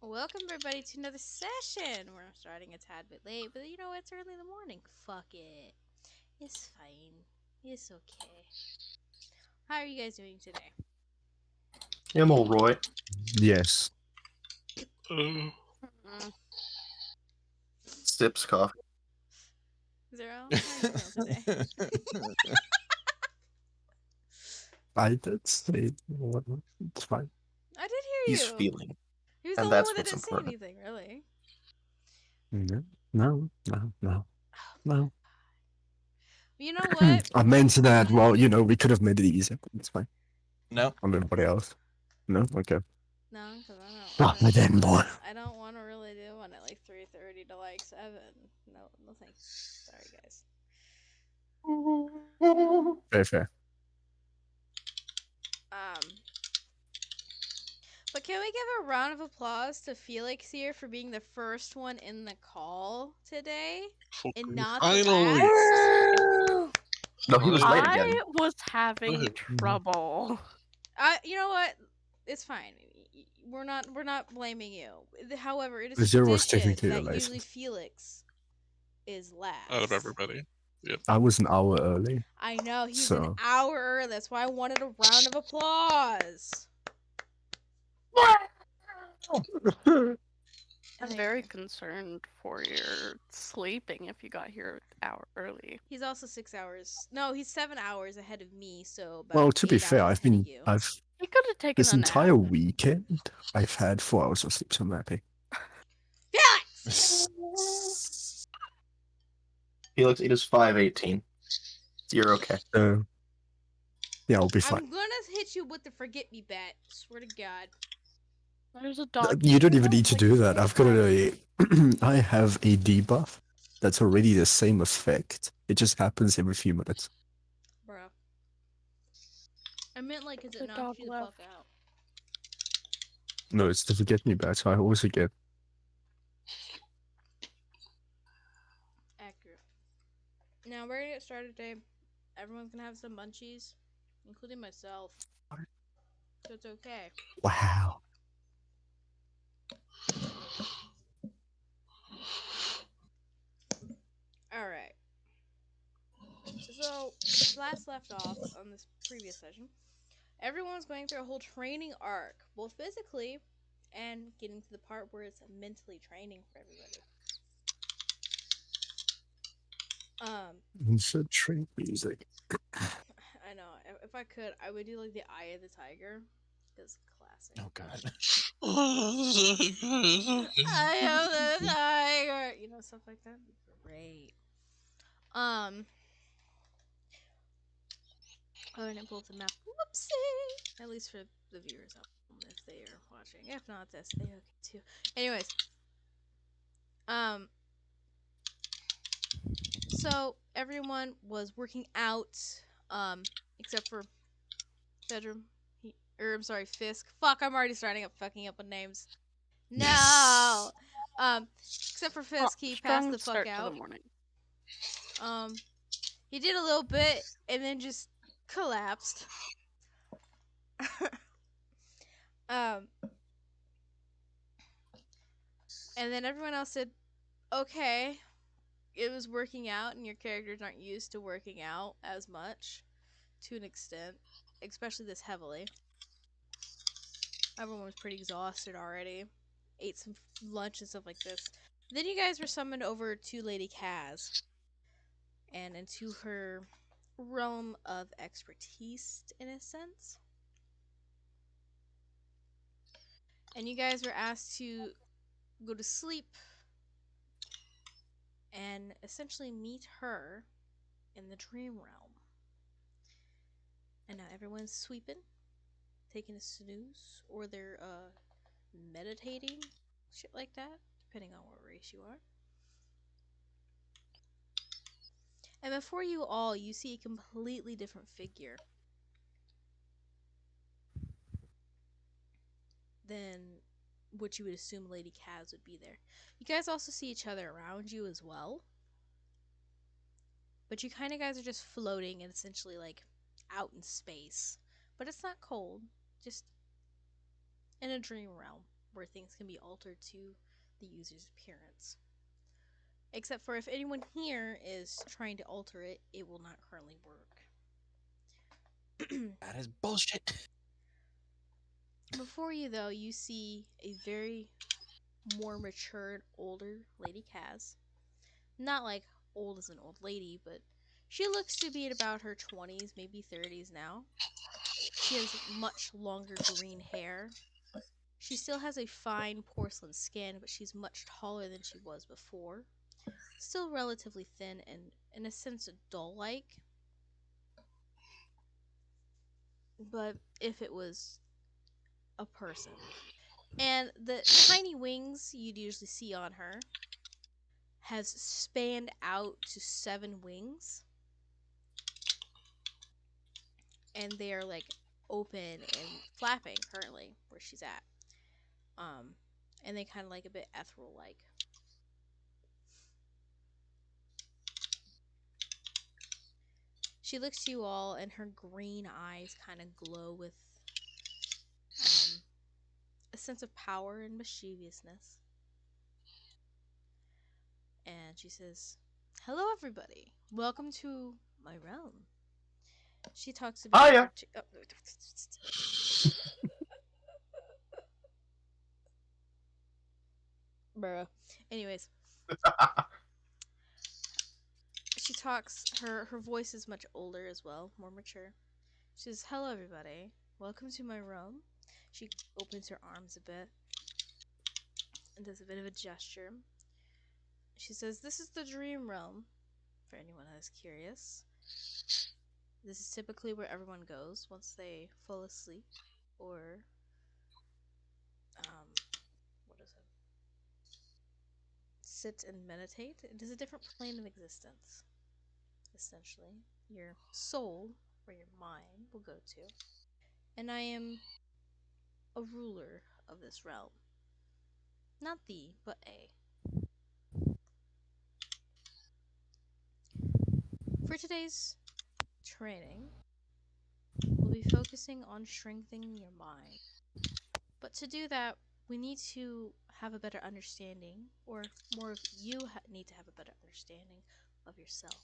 Welcome everybody to another session. We're starting a tad bit late, but you know it's early in the morning. Fuck it. It's fine. It's okay. How are you guys doing today? I'm all right. Yes. Mm. Mm. Sips coffee. Zero, how are you feeling today? I did say it's fine. I did He's hear you. feeling, He was the and only that's one that what's didn't say important. anything, really. No, no. Oh, No. you know what? I meant that, well, we could have made it easier, but it's fine. No, On everybody else. No? Okay. No, because I don't. Ah, my damn boy. I don't want to really do one at like 3:30 to like 7. No, no thanks. Sorry, guys. Very fair. Um, But can we give a round of applause to Felix here for being the first one in the call today and not the finally. last? No, he was late again. I was having Good. trouble. You know what? It's fine. We're not blaming you. However, it is Zero was tradition technically the that usually latest. Felix is last. Out of everybody. Yep. I was an hour early. I know he's an So. hour early. That's why I wanted a round of applause. I'm very concerned for your sleeping if you got here an hour early. He's also 6 hours. No, he's 7 hours ahead of me. So about Well, to be 8 fair, hours ahead of you. He could have taken this a entire nap. weekend, I've had 4 hours of sleep, so I'm happy. Felix! Felix, it is 5:18. You're okay. Yeah, I'll be fine. I'm gonna hit you with the forget me bat. Swear to God. There's a dog. You don't even need to do that. I've got I have a debuff that's already the same effect. It just happens every few minutes. Bro. I meant like, cause The it knocks dog you the left. fuck out. No, it's the forget me bat, so I always forget. Accurate. Now we're gonna get started today. Everyone's gonna have some munchies, including myself. So it's okay. Wow. Alright. So, last left off on this previous session, everyone's going through a whole training arc, both physically and getting to the part where it's mentally training for everybody. Insert train music. I know. If I could, I would do like the Eye of the Tiger, because classic. Oh God. Eye of the Tiger, stuff like that. Great. Oh, and it pulled the map. Whoopsie. At least for the viewers out if they are watching. If not, that's they okay too. Anyways, so everyone was working out, except for bedroom. I'm sorry, Fisk. Fuck, I'm already starting up fucking up with names. No. Except for Fisk, he passed the fuck start out. to the morning. He did a little bit and then just collapsed. And then everyone else said, okay, it was working out, and your characters aren't used to working out as much, to an extent, especially this heavily. Everyone was pretty exhausted already. Ate some lunch and stuff like this. Then you guys were summoned over to Lady Kaz and into her realm of expertise, in a sense. And you guys were asked to go to sleep and essentially meet her in the dream realm. And now everyone's sweeping, taking a snooze, or they're meditating, shit like that, depending on what race you are. And before you all, you see a completely different figure than what you would assume Lady Kaz would be there. You guys also see each other around you as well. But you kind of guys are just floating and essentially like out in space. But it's not cold, just in a dream realm. where things can be altered to the user's appearance. Except for if anyone here is trying to alter it, it will not currently work. That is bullshit. Before you, though, you see a very more matured, older Lady Kaz. Not like old as an old lady, but she looks to be at about her 20s, maybe 30s now. She has much longer green hair. She still has a fine porcelain skin, but she's much taller than she was before. Still relatively thin and, in a sense, doll-like. But if it was a person. And the tiny wings you'd usually see on her has spanned out to 7 wings. And they are like open and flapping currently where she's at. And they kind of like a bit ethereal like. She looks to you all, and her green eyes kind of glow with a sense of power and mischievousness. And she says, "Hello, everybody. Welcome to my realm." She talks about Hiya. Bruh. Anyways, she talks. Her voice is much older as well, more mature. She says, "Hello, everybody. Welcome to my realm." She opens her arms a bit and does a bit of a gesture. She says, "This is the dream realm, for anyone that is curious. This is typically where everyone goes once they fall asleep or, what is it? Sit and meditate. It is a different plane of existence, essentially. Your soul, or your mind, will go to. And I am a ruler of this realm. Not the, but a. For today's training, we'll be focusing on strengthening your mind. But to do that, we need to have a better understanding, or more of you need to have a better understanding of yourself.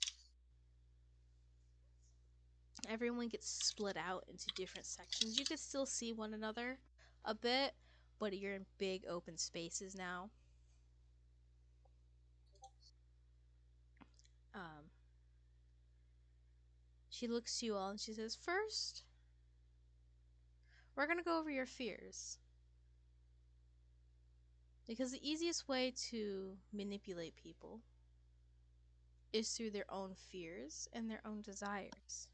Everyone gets split out into different sections. You can still see one another a bit, but you're in big open spaces now. She looks to you all and she says, "First, we're going to go over your fears. Because the easiest way to manipulate people is through their own fears and their own desires.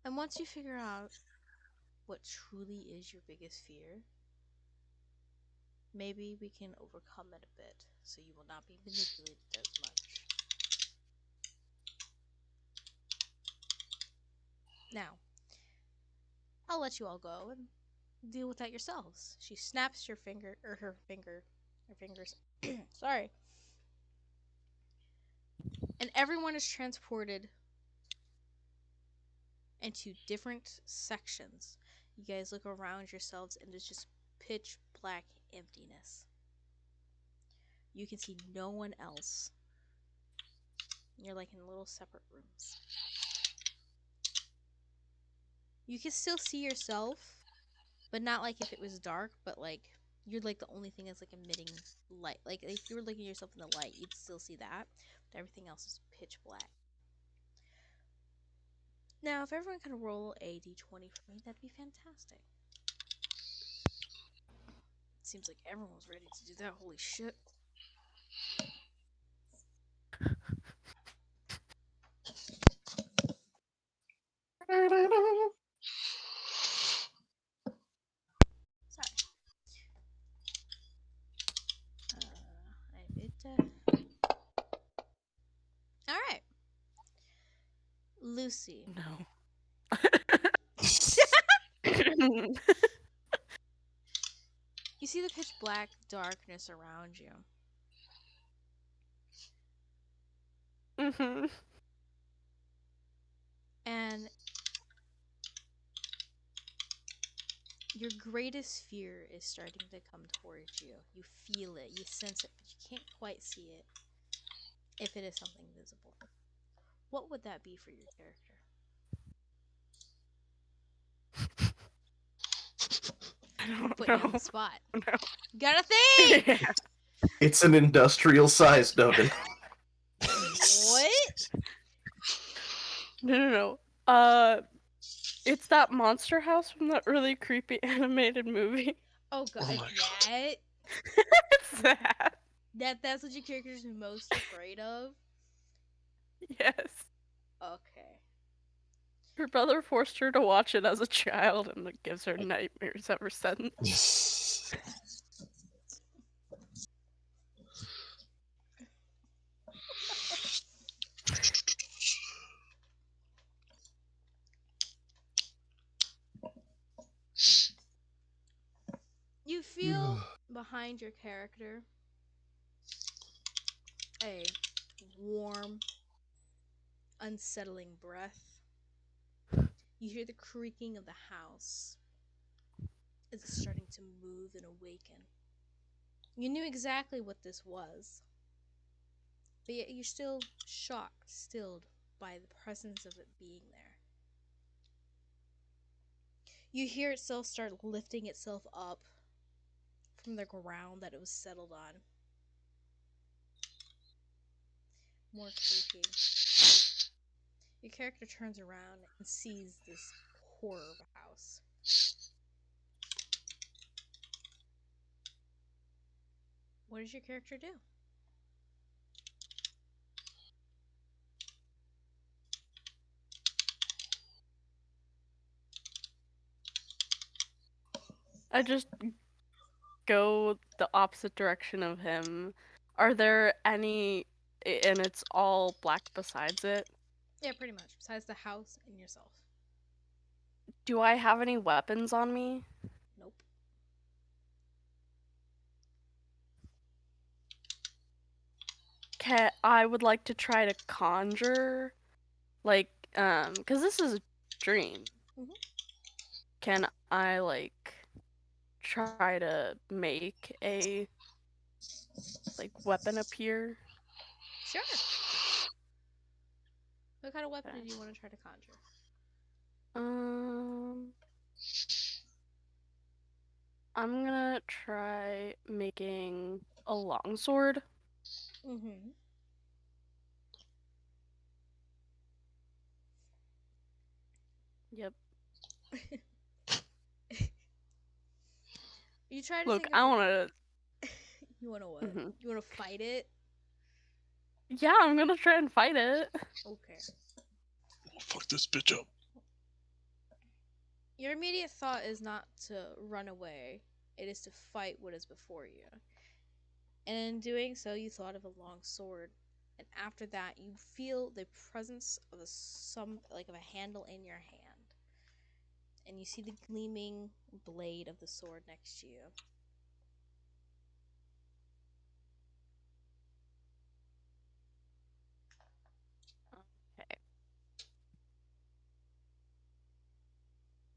And once you figure out what truly is your biggest fear, maybe we can overcome it a bit so you will not be manipulated as much. Now, I'll let you all go and deal with that yourselves." She snaps her fingers. Sorry. And everyone is transported into different sections. You guys look around yourselves and it's just pitch black emptiness. You can see no one else. You're like in little separate rooms. You can still see yourself, but not like if it was dark, but like you're like the only thing that's like emitting light. Like if you were looking at yourself in the light, you'd still see that, but everything else is pitch black. Now, if everyone can roll a d20 for me, that'd be fantastic. Seems like everyone's ready to do that. Holy shit. Sorry. I did. Alright. Lucy. No. You see the pitch black darkness around you. Mhm. And Your greatest fear is starting to come towards you. You feel it, you sense it, but you can't quite see it if it is something visible. What would that be for your character? I I'm don't putting you on the know. spot. No. You gotta think! Yeah. It's an industrial size, Devin. What? No. It's that monster house from that really creepy animated movie. Oh god, Oh my God. It's that. That's what your character's most afraid of? Yes. Okay. Her brother forced her to watch it as a child, and it gives her nightmares ever since. You feel behind your character a warm, unsettling breath. You hear the creaking of the house as it's starting to move and awaken. You knew exactly what this was, but yet you're still shocked, stilled by the presence of it being there. You hear itself start lifting itself up from the ground that it was settled on. More creaking. Your character turns around and sees this horror of a house. What does your character do? I just go the opposite direction of him. Are there any, and it's all black besides it? Yeah, pretty much. Besides the house and yourself. Do I have any weapons on me? Nope. I would like to try to conjure, like, because this is a dream. Mhm. Can I, like, try to make a, like, weapon appear? Sure. What kind of weapon Okay. do you want to try to conjure? Um, I'm gonna try making a longsword. Mm-hmm. Yep. You try to Look, think of I wanna. you wanna what? Mhm. You wanna fight it? Yeah, I'm gonna try and fight it. Okay. We'll fuck this bitch up. Your immediate thought is not to run away. It is to fight what is before you. And in doing so, you thought of a long sword. And after that, you feel the presence of of a handle in your hand. And you see the gleaming blade of the sword next to you. Okay.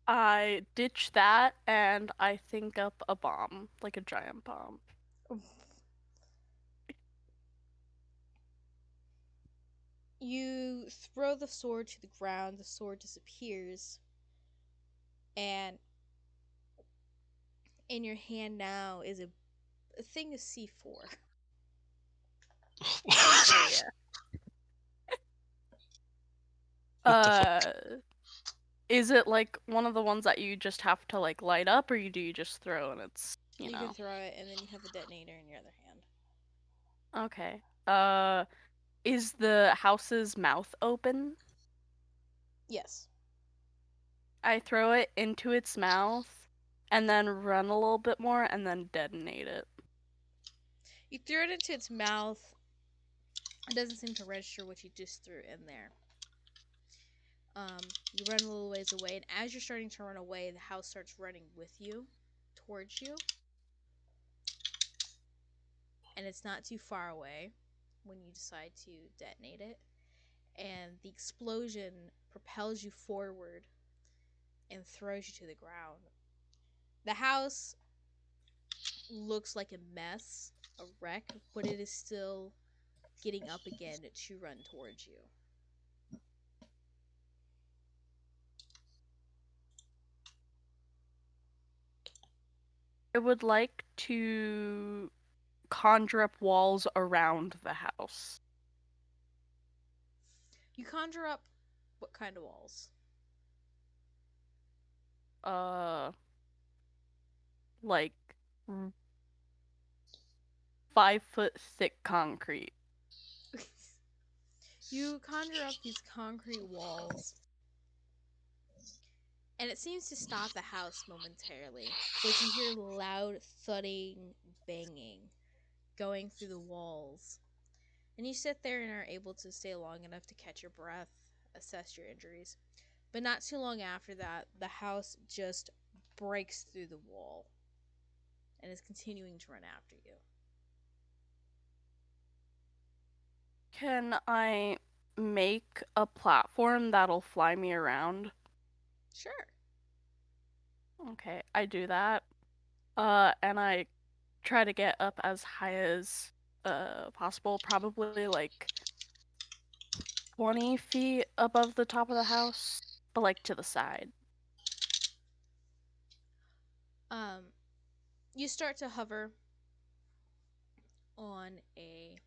I ditch that and I think up a bomb, like a giant bomb. You throw the sword to the ground, the sword disappears, and in your hand now is a thing of C4. Oh yeah. What the fuck? Is it like one of the ones that you just have to like light up, or do you just throw and it's You know? can throw it, and then you have a detonator in your other hand. Okay. Is the house's mouth open? Yes. I throw it into its mouth, and then run a little bit more, and then detonate it. You threw it into its mouth. It doesn't seem to register what you just threw in there. You run a little ways away, and as you're starting to run away, the house starts running with you, towards you. And it's not too far away when you decide to detonate it. And the explosion propels you forward and throws you to the ground. The house looks like a mess, a wreck, but it is still getting up again to run towards you. I would like to conjure up walls around the house. You conjure up what kind of walls? Like 5-foot thick concrete. You conjure up these concrete walls, and it seems to stop the house momentarily, but you hear loud thudding, banging going through the walls. And you sit there and are able to stay long enough to catch your breath, assess your injuries. But not too long after that, the house just breaks through the wall and is continuing to run after you. Can I make a platform that'll fly me around? Sure. Okay, I do that. And I try to get up as high as possible, probably like 20 feet above the top of the house, but like to the side. You start to hover on a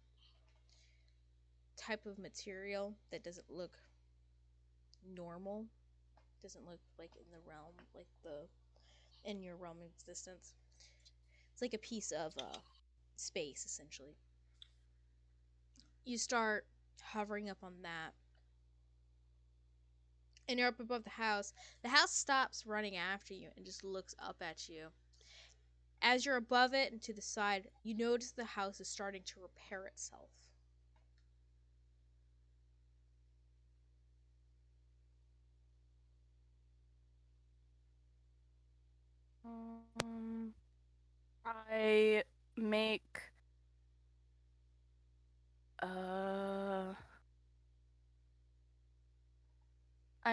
type of material that doesn't look normal, doesn't look like in the realm, like in your realm of existence. It's like a piece of space, essentially. You start hovering up on that, and you're up above the house. The house stops running after you and just looks up at you. As you're above it and to the side, you notice the house is starting to repair itself. I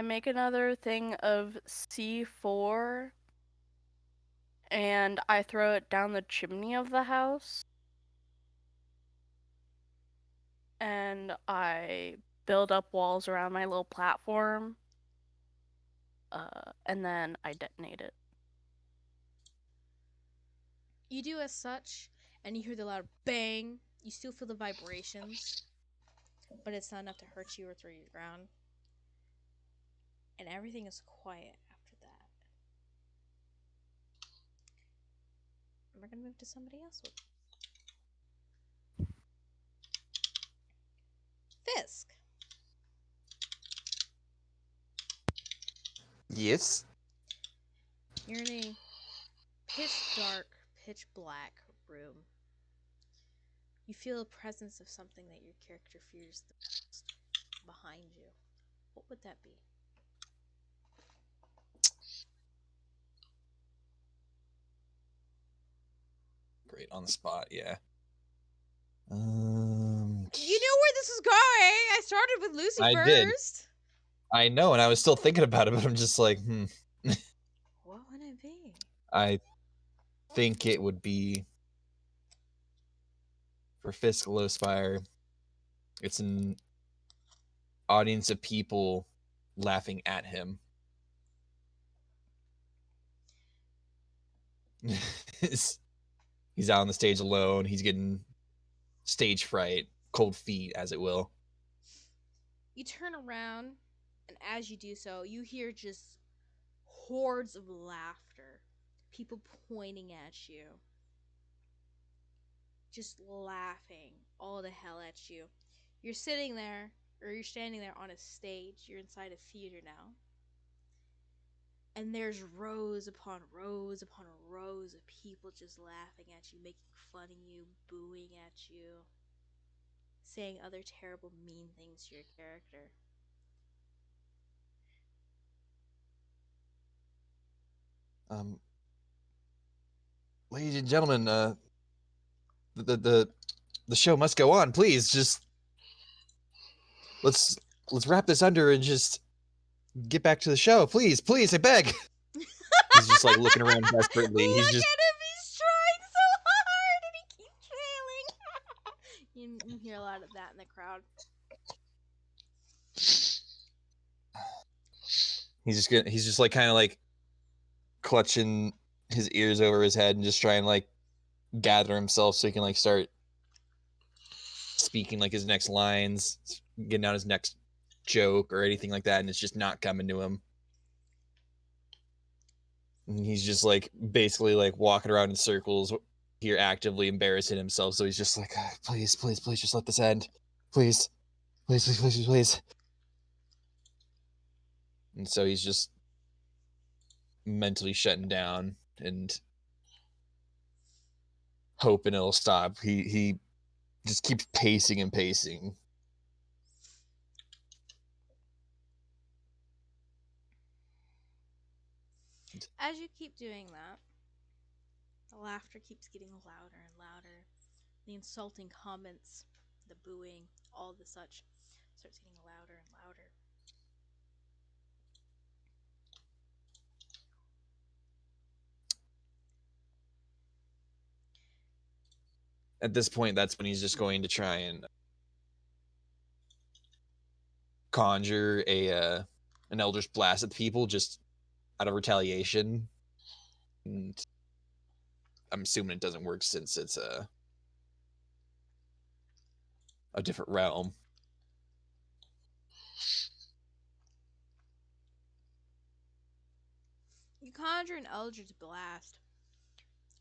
make another thing of C4 and I throw it down the chimney of the house. And I build up walls around my little platform. And then I detonate it. You do as such, and you hear the loud bang. You still feel the vibrations, but it's not enough to hurt you or throw you to the ground. And everything is quiet after that. And we're gonna move to somebody else. Fisk. Yes. You're in a pitch dark, pitch black room. You feel a presence of something that your character fears the most behind you. What would that be? Great on the spot, yeah. You knew where this was going. I started with Lucy I first. did. I know, and I was still thinking about it, but I'm just like, What would it be? I think it would be for Fisk Lowspire. It's an audience of people laughing at him. He's out on the stage alone. He's getting stage fright, cold feet, as it will. You turn around, and as you do so, you hear just hordes of laughter. People pointing at you. Just laughing all the hell at you. You're sitting there, or you're standing there on a stage. You're inside a theater now. And there's rows upon rows upon rows of people just laughing at you, making fun of you, booing at you, saying other terrible, mean things to your character. Ladies and gentlemen, the show must go on. Please, just let's wrap this under and just get back to the show. Please, I beg. He's just like looking around desperately. Look He's just at him, he's trying so hard and he keeps failing. You hear a lot of that in the crowd. he's just like kind of like clutching his ears over his head and just trying to like gather himself so he can like start speaking like his next lines, getting out his next joke or anything like that, and it's just not coming to him. And he's just like basically like walking around in circles here, actively embarrassing himself. So he's just like, please, please, please, just let this end, please, please, please, please, please. And so he's just mentally shutting down and hoping it'll stop. He just keeps pacing and pacing. As you keep doing that, the laughter keeps getting louder and louder. The insulting comments, the booing, all the such starts getting louder and louder. At this point, that's when he's just going to try and conjure an Eldritch Blast at the people just out of retaliation. And I'm assuming it doesn't work since it's a different realm. You conjure an Eldritch Blast,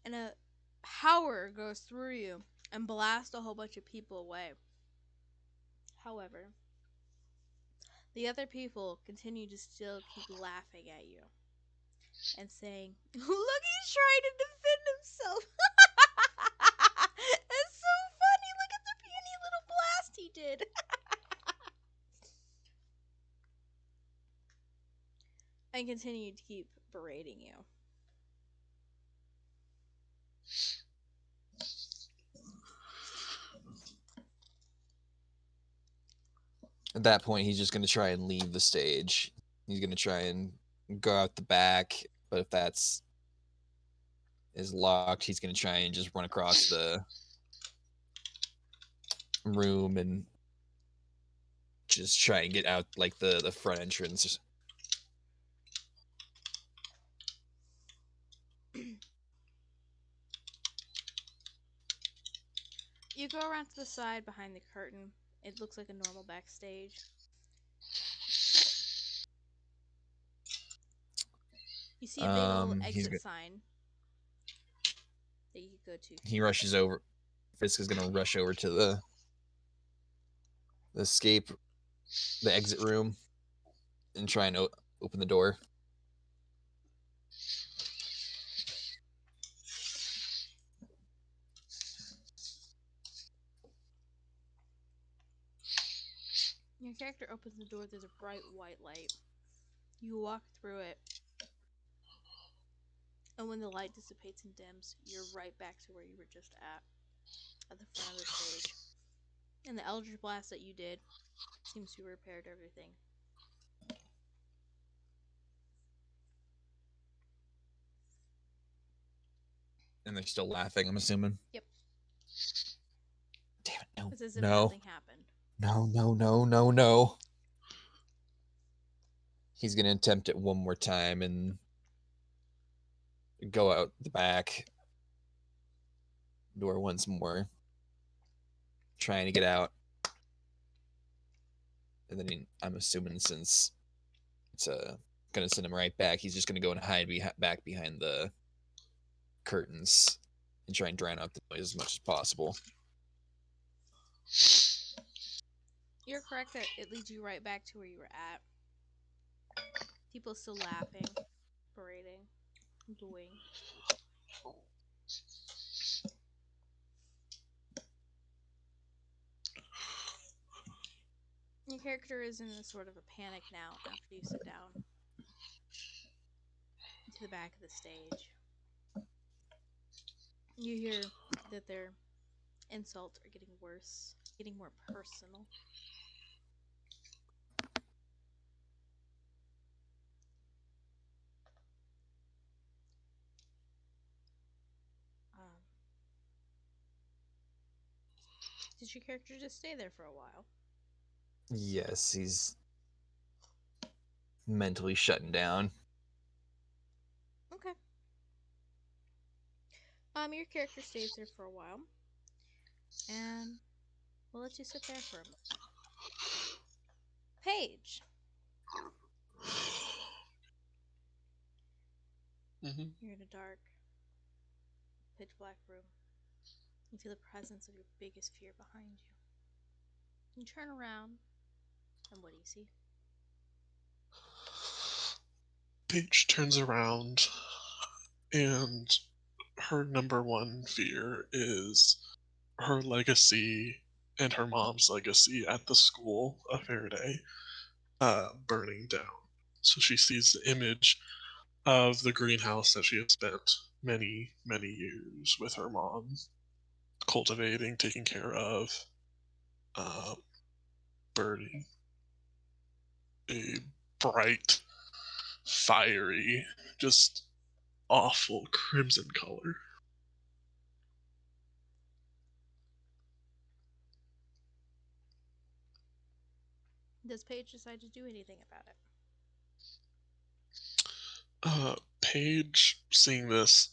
and a power goes through you and blasts a whole bunch of people away. However, the other people continue to still keep laughing at you and saying, "Look, he's trying to defend himself." It's so funny. Look at the puny little blast he did. And continue to keep berating you. At that point, he's just going to try and leave the stage. He's going to try and go out the back, but if that's is locked, he's going to try and just run across the room and just try and get out like the front entrance. You go around to the side behind the curtain. It looks like a normal backstage. You see a big old exit sign that you could go to. He rushes over. Fisk is gonna rush over to the exit room, and try and open the door. Your character opens the door. There's a bright white light. You walk through it. And when the light dissipates and dims, you're right back to where you were just at the front of the stage. And the Eldritch Blast that you did seems to have repaired everything. And they're still laughing, I'm assuming. Yep. Damn it, no. It's as if No. nothing happened. No, no, no, no, no. He's gonna attempt it one more time and go out the back door once more, trying to get out. And then I'm assuming since it's gonna send him right back, he's just gonna go and hide back behind the curtains and try and drown out the noise as much as possible. You're correct that it leads you right back to where you were at. People still laughing, berating, booing. Your character is in a sort of a panic now after you sit down to the back of the stage. You hear that their insults are getting worse, getting more personal. Did your character just stay there for a while? Yes, he's mentally shutting down. Okay. Your character stays there for a while, and we'll let you sit there for a moment. Paige, Hmm. you're in a dark, pitch black room. You feel the presence of your biggest fear behind you. You turn around, and what do you see? Paige turns around, and her number one fear is her legacy and her mom's legacy at the school of Faraday burning down. So she sees the image of the greenhouse that she has spent many, many years with her mom cultivating, taking care of, uh, burning a bright, fiery, just awful crimson color. Does Paige decide to do anything about it? Paige, seeing this,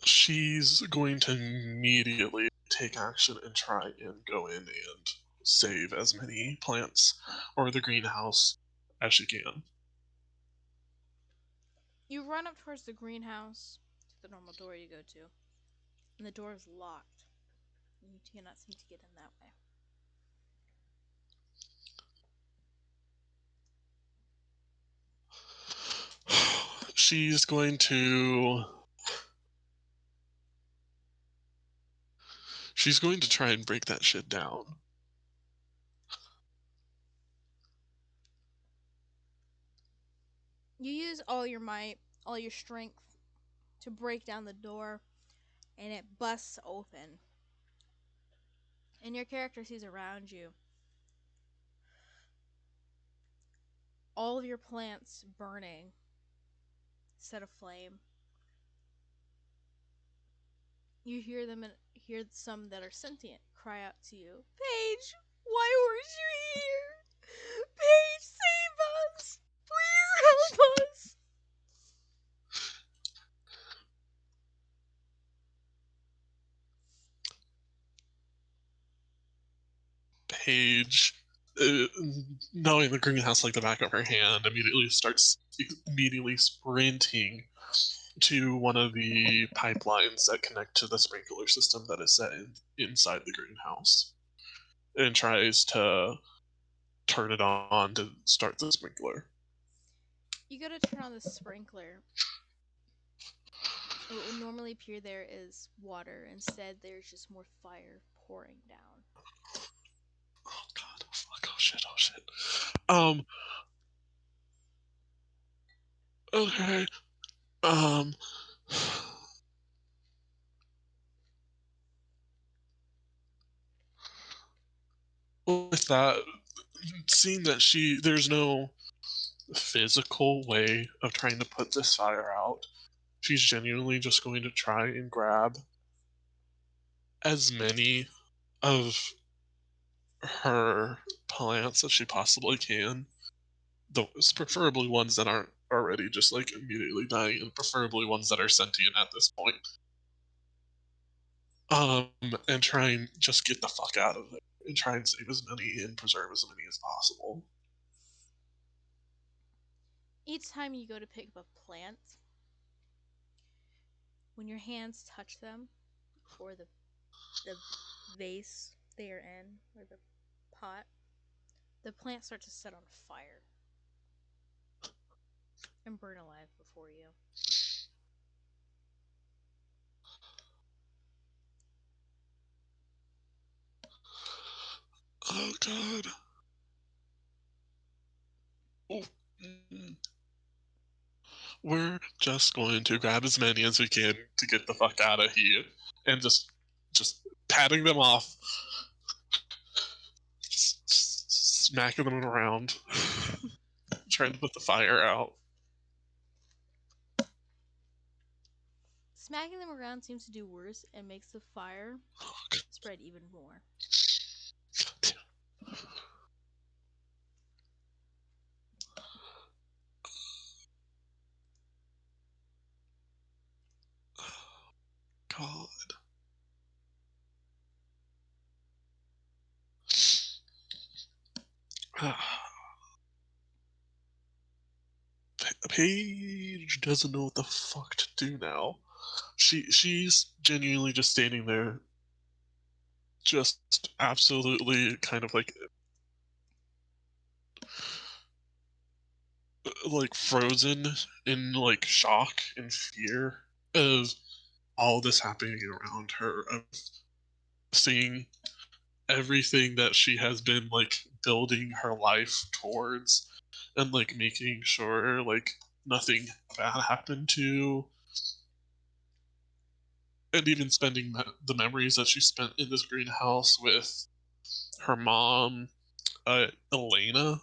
she's going to immediately take action and try and go in and save as many plants or the greenhouse as she can. You run up towards the greenhouse, to the normal door you go to, and the door is locked. You cannot seem to get in that way. She's going to. She's going to try and break that shit down. You use all your might, all your strength to break down the door, and it busts open. And your character sees around you all of your plants burning, set aflame. You hear them and hear some that are sentient cry out to you, Paige, why weren't you here? Paige, save us! Please help us! Paige, uh, knowing the greenhouse like the back of her hand, starts immediately sprinting to one of the pipelines that connect to the sprinkler system that is set inside the greenhouse, and tries to turn it on to start the sprinkler. You go to turn on the sprinkler. What would normally appear there is water. Instead, there's just more fire pouring down. Oh god, oh fuck, oh shit, oh shit. Um, okay. Um, with that, seeing that there's no physical way of trying to put this fire out, she's genuinely just going to try and grab as many of her plants as she possibly can. Those preferably ones that aren't already just like immediately dying, and preferably ones that are sentient at this point. And try and just get the fuck out of there and try and save as many and preserve as many as possible. Each time you go to pick up a plant, when your hands touch them, or the vase they are in, or the pot, the plants start to set on fire and burn alive before you. Oh god. Oh. We're just going to grab as many as we can to get the fuck out of here, and just patting them off, just smacking them around, trying to put the fire out. Smacking them around seems to do worse and makes the fire spread even more. God. Paige doesn't know what the fuck to do now. She's genuinely just standing there, just absolutely kind of like frozen in like shock and fear of all this happening around her, of seeing everything that she has been like building her life towards and like making sure like nothing bad happened to, and even spending the memories that she spent in this greenhouse with her mom, Elena,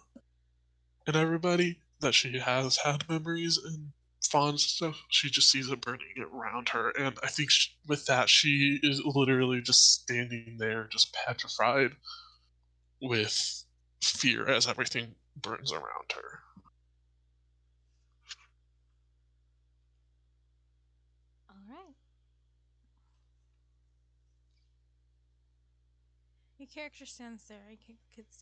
and everybody that she has had memories and fond stuff. She just sees it burning around her, and I think with that, she is literally just standing there, just petrified with fear as everything burns around her. Alright. Your character stands there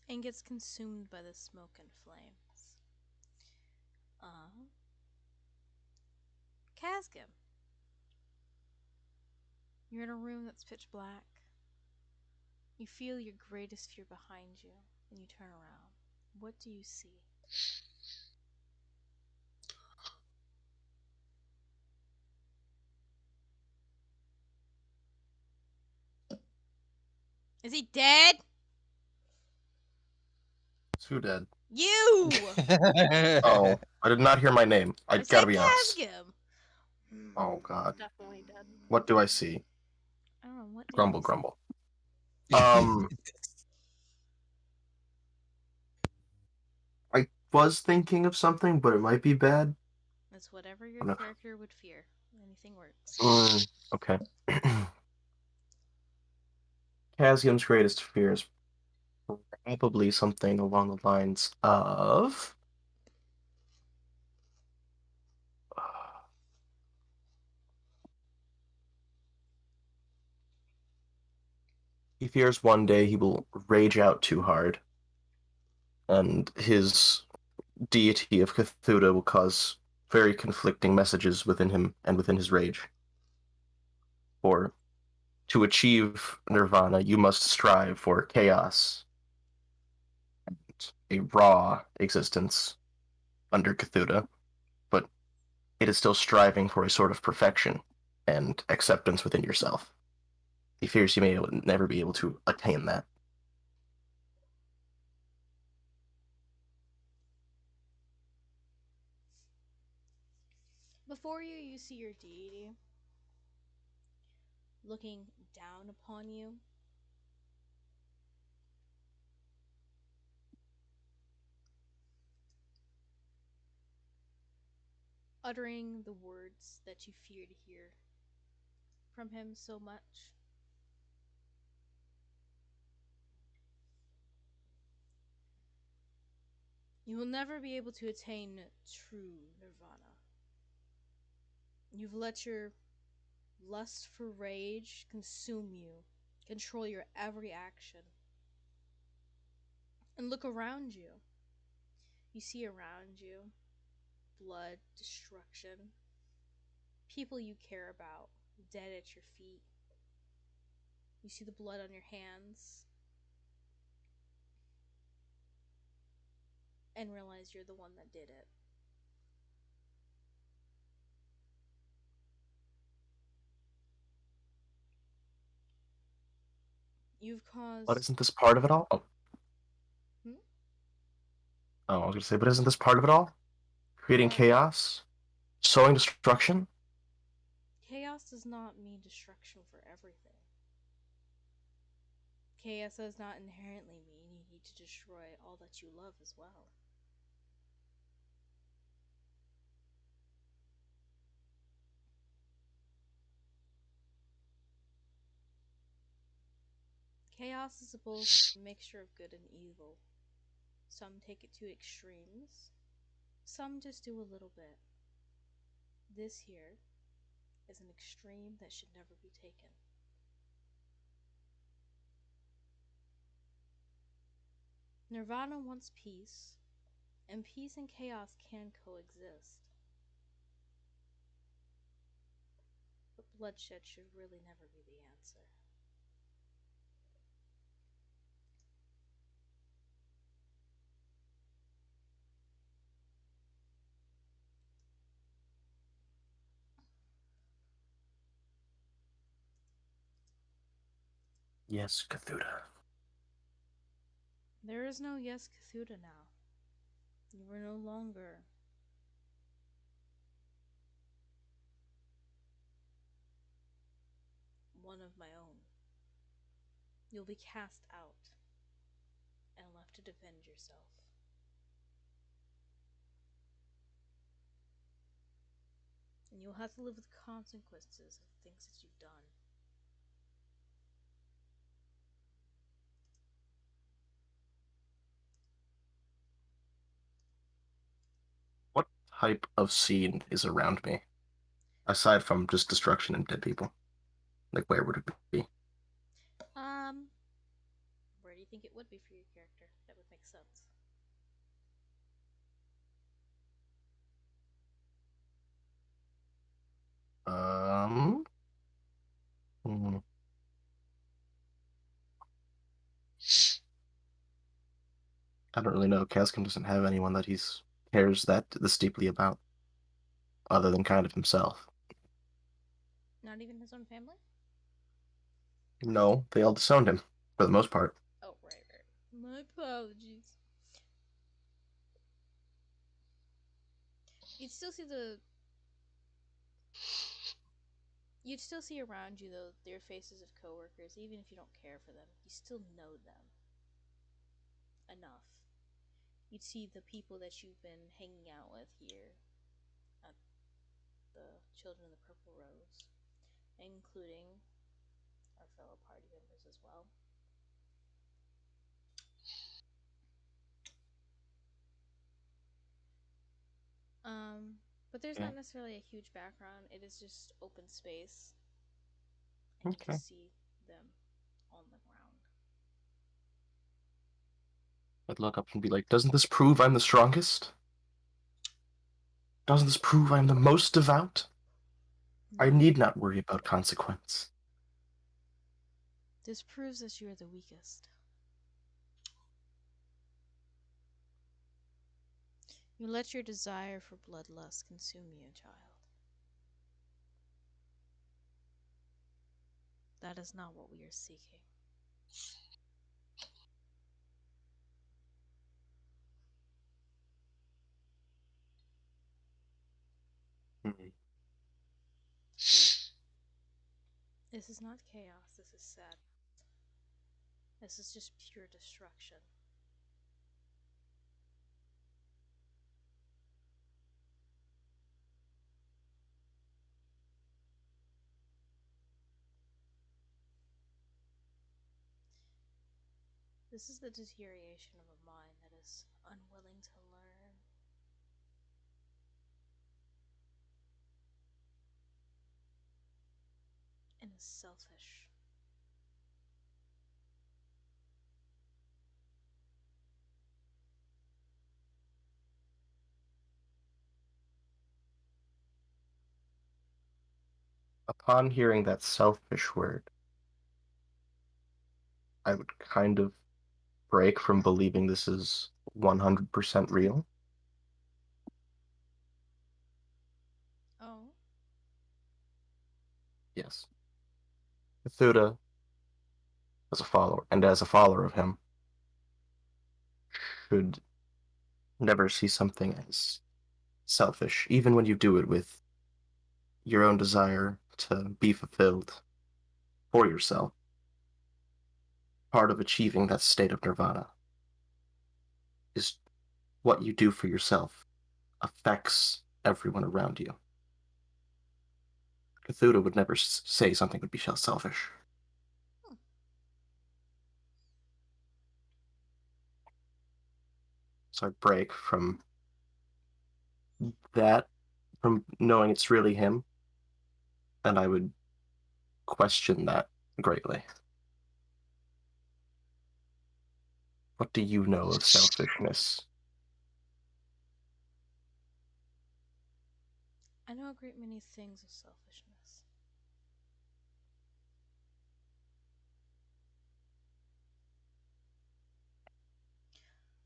and gets consumed by the smoke and flames. Casgim. You're in a room that's pitch black. You feel your greatest fear behind you, and you turn around. What do you see? Is he dead? Who dead? You! Oh, I did not hear my name. I I said gotta be honest. Casgim! Oh god. Definitely dead. What do I see? I don't know, what do Grumble, you see? grumble. I was thinking of something, but it might be bad. It's whatever your No. character would fear. Anything works. Okay. Cassium's greatest fear is probably something along the lines of. He fears one day he will rage out too hard, and his deity of Cthulhu will cause very conflicting messages within him and within his rage. For to achieve nirvana, you must strive for chaos and a raw existence under Cthulhu, but it is still striving for a sort of perfection and acceptance within yourself. He fears you may never be able to attain that. Before you, you see your deity looking down upon you. Uttering the words that you fear to hear from him so much. You will never be able to attain true nirvana. You've let your lust for rage consume you, control your every action. And look around you. You see around you blood, destruction, people you care about dead at your feet. You see the blood on your hands and realize you're the one that did it. You've caused. But isn't this part of it all? Hmm? Oh, I was gonna say, but isn't this part of it all? Creating What? chaos? Sowing destruction? Chaos does not mean destruction for everything. Chaos does not inherently mean you need to destroy all that you love as well. Chaos is both a mixture of good and evil. Some take it to extremes, some just do a little bit. This here is an extreme that should never be taken. Nirvana wants peace, and peace and chaos can coexist. But bloodshed should really never be the answer. Yes, Cthulhu. There is no Yes Cthulhu now. You are no longer one of my own. You'll be cast out and left to defend yourself. And you'll have to live with the consequences of things that you've done. What type of scene is around me? Aside from just destruction and dead people. Like, where would it be? Where do you think it would be for your character? That would make sense. Hmm. I don't really know. Cascum doesn't have anyone that he's cares this deeply about, other than kind of himself. Not even his own family? No, they all disowned him, for the most part. Oh, right. My apologies. You'd still see the. You'd still see around you, though, their faces of coworkers, even if you don't care for them. You still know them enough. You'd see the people that you've been hanging out with here at the Children of the Purple Rose, including our fellow party members as well. But there's not necessarily a huge background. It is just open space, and you Okay. just see them on the ground. I'd look up and be like, doesn't this prove I'm the strongest? Doesn't this prove I'm the most devout? I No. need not worry about consequence. This proves that you are the weakest. You let your desire for bloodlust consume you, child. That is not what we are seeking. This is not chaos, this is sad. This is just pure destruction. This is the deterioration of a mind that is unwilling to learn. And is selfish. Upon hearing that selfish word, I would kind of break from believing this is 100% real. Oh? Yes. Cthulhu, as a follower of him, should never see something as selfish, even when you do it with your own desire to be fulfilled for yourself. Part of achieving that state of nirvana is what you do for yourself affects everyone around you. Cthulhu would never say something would be selfish. So I break from that, from knowing it's really him, and I would question that greatly. What do you know of selfishness? I know a great many things of selfishness.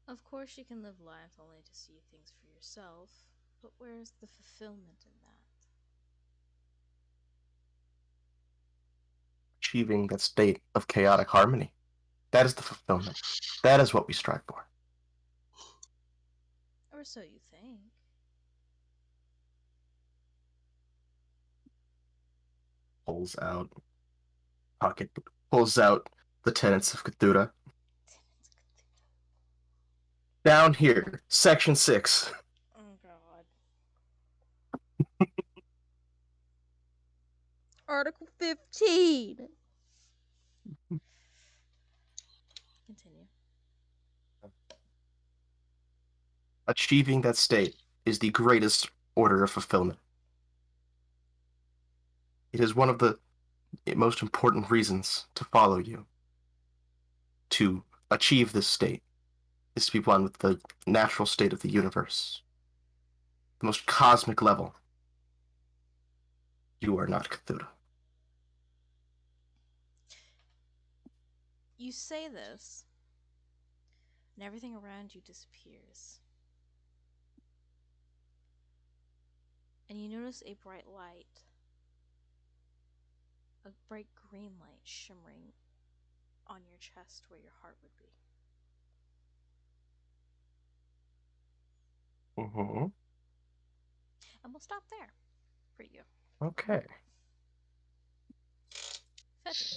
Of course, you can live life only to see things for yourself, but where's the fulfillment in that? Achieving that state of chaotic harmony. That is the fulfillment. That is what we strive for. Or so you think. Pulls out pulls out the tenets of Cthulhu. Down here, section 6. Oh god. Article 15! Continue. Achieving that state is the greatest order of fulfillment. It is one of the most important reasons to follow you. To achieve this state is to be one with the natural state of the universe. The most cosmic level. You are not Cthulhu. You say this, and everything around you disappears. And you notice a bright light. A bright green light shimmering on your chest where your heart would be. Mm-hmm. And we'll stop there for you. Okay. Fetch.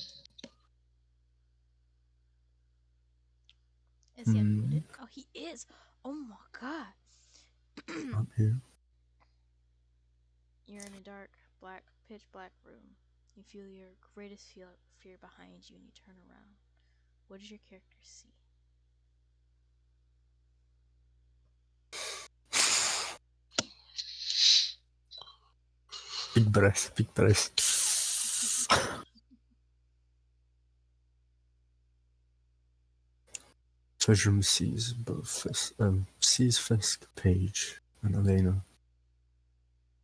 Is he unmuted? Oh, he is. Oh my god. Up here. You're in a dark, black, pitch black room. You feel your greatest fear behind you and you turn around. What does your character see? Big breath, big breath. Treasurum sees Fisk, Page, and Elena.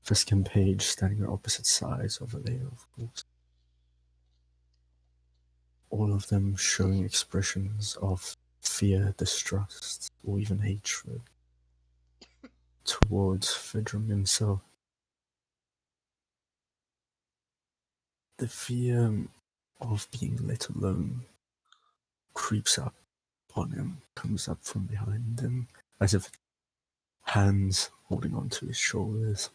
Fisk and Page standing on opposite sides of Elena, of course. All of them showing expressions of fear, distrust, or even hatred towards Fidrum himself. The fear of being let alone creeps up on him, comes up from behind him, as if hands holding onto his shoulders.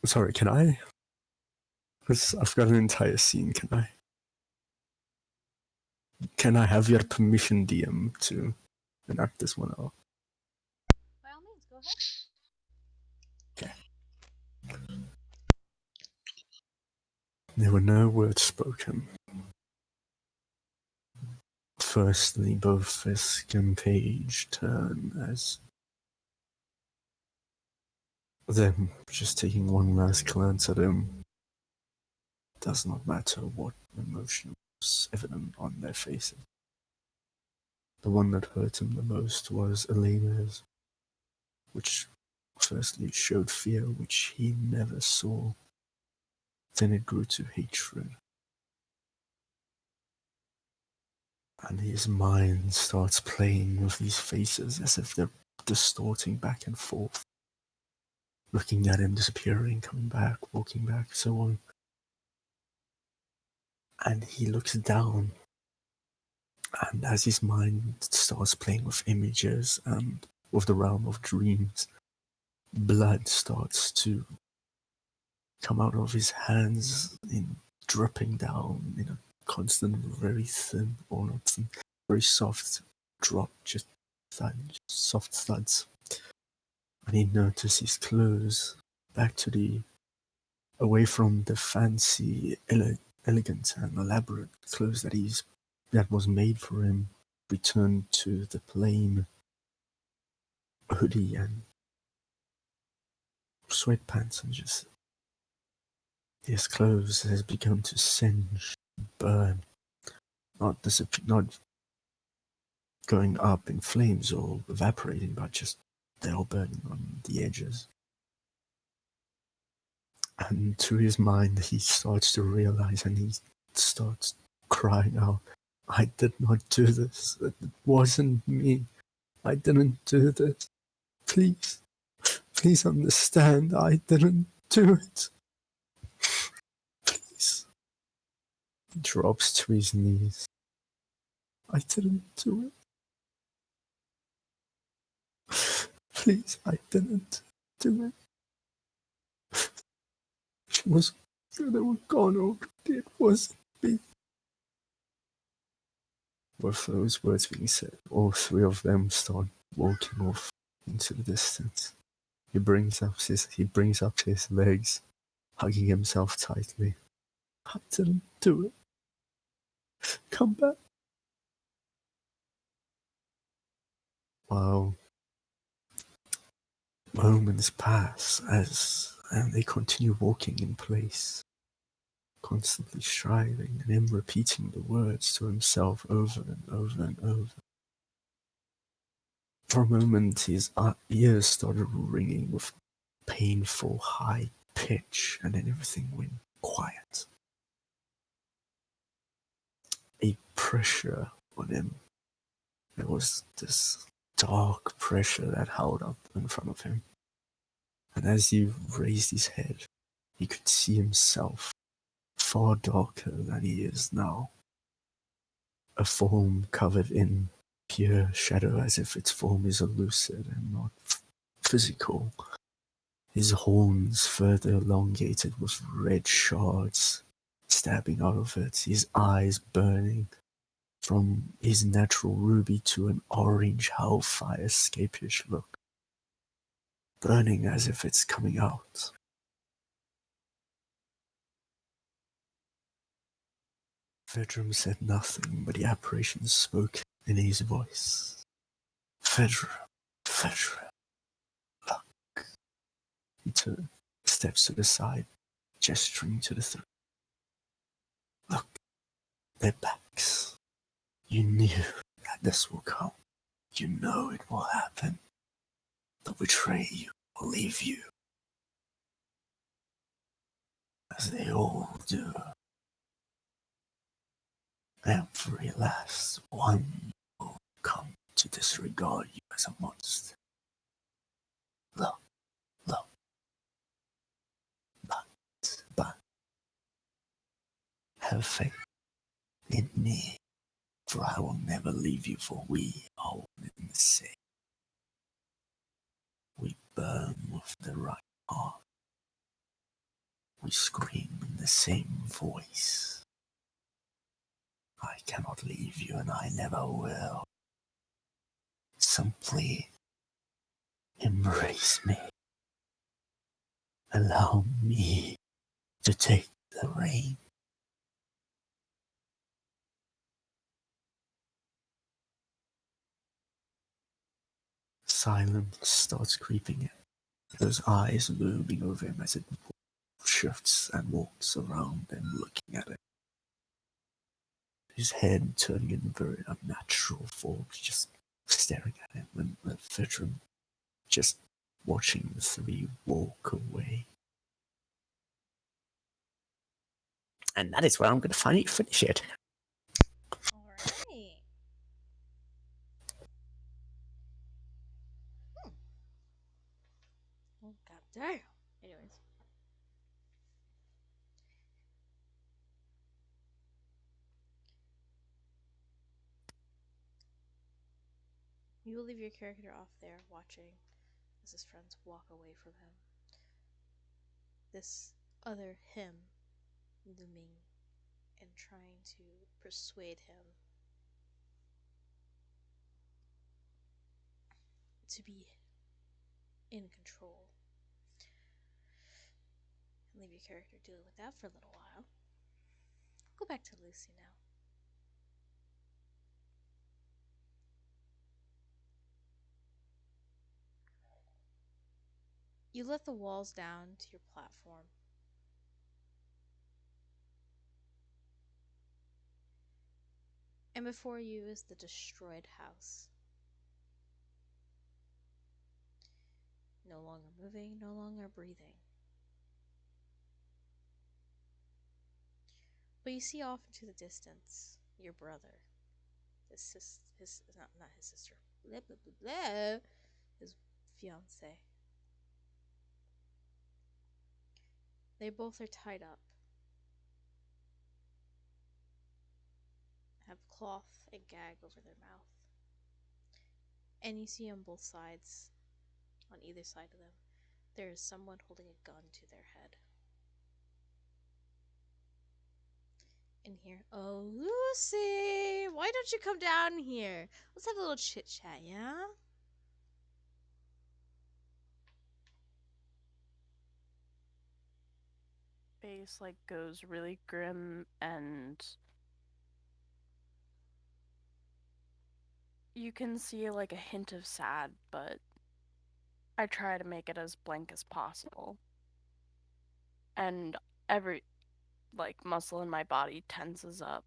Sorry, can I? Because I've got an entire scene, can I? Can I have your permission, DM, to enact this one out? By all means, go ahead. There were no words spoken. Firstly, both Fisk and Page turn as them just taking one last glance at him. Does not matter what emotion was evident on their faces. The one that hurt him the most was Elena's, which firstly showed fear which he never saw. Then it grew to hatred. And his mind starts playing with these faces as if they're distorting back and forth. Looking at him disappearing, coming back, walking back, so on. And he looks down. And as his mind starts playing with images and with the realm of dreams, blood starts to come out of his hands in dripping down in a constant, very thin, or not thin, very soft drop, just thud, soft thuds. And he notices his clothes back to the, away from the fancy, elegant and elaborate clothes that was made for him. returned to the plain hoodie and sweatpants, and just his clothes has begun to singe, burn, not going up in flames or evaporating, but just they're all burning on the edges. And to his mind, he starts to realize, and he starts crying out, I did not do this. It wasn't me. I didn't do this. Please, please understand. I didn't do it. Please. He drops to his knees. I didn't do it. Please, I didn't do it. She was, they were gone already. It wasn't me. With those words being said, all three of them start walking off into the distance. He brings up his legs, hugging himself tightly. I didn't do it. Come back. While moments pass and they continue walking in place, constantly striving, and him repeating the words to himself over and over and over. For a moment, his ears started ringing with painful high pitch, and then everything went quiet. A pressure on him. There was this dark pressure that held up in front of him. And as he raised his head, he could see himself far darker than he is now. A form covered in pure shadow, as if its form is lucid and not physical. His horns further elongated with red shards stabbing out of it, his eyes burning from his natural ruby to an orange hellfire scapish look, burning as if it's coming out. Vedrum said nothing, but the apparition spoke in his voice. Vedrum, look. He steps to the side, gesturing to the three. Look, their backs. You knew that this will come. You know it will happen. They'll betray you, will leave you. As they all do. Every last one will come to disregard you as a monster. Look, but have faith in me, for I will never leave you, for we are one in the same. We burn with the right heart. We scream in the same voice. I cannot leave you, and I never will. Simply embrace me. Allow me to take the reins. Silence starts creeping in, those eyes looming over him as it shifts and walks around and looking at it. His head turning in very unnatural forms, just staring at him, and the veteran just watching the three walk away. And that is where I'm going to finally finish it. Alright. Oh, god damn. Anyways. You will leave your character off there watching as his friends walk away from him. This other him looming and trying to persuade him to be in control. And leave your character dealing with that for a little while. Go back to Lucy now. You let the walls down to your platform. And before you is the destroyed house. No longer moving, no longer breathing. But you see off into the distance your brother, his not his sister, blah blah blah blah, his fiance. They both are tied up, have cloth and gag over their mouth, and you see on both sides, on either side of them, there is someone holding a gun to their head. In here, oh Lucy, why don't you come down here? Let's have a little chit chat, yeah? Face like goes really grim, and you can see like a hint of sad, but I try to make it as blank as possible. And every like muscle in my body tenses up,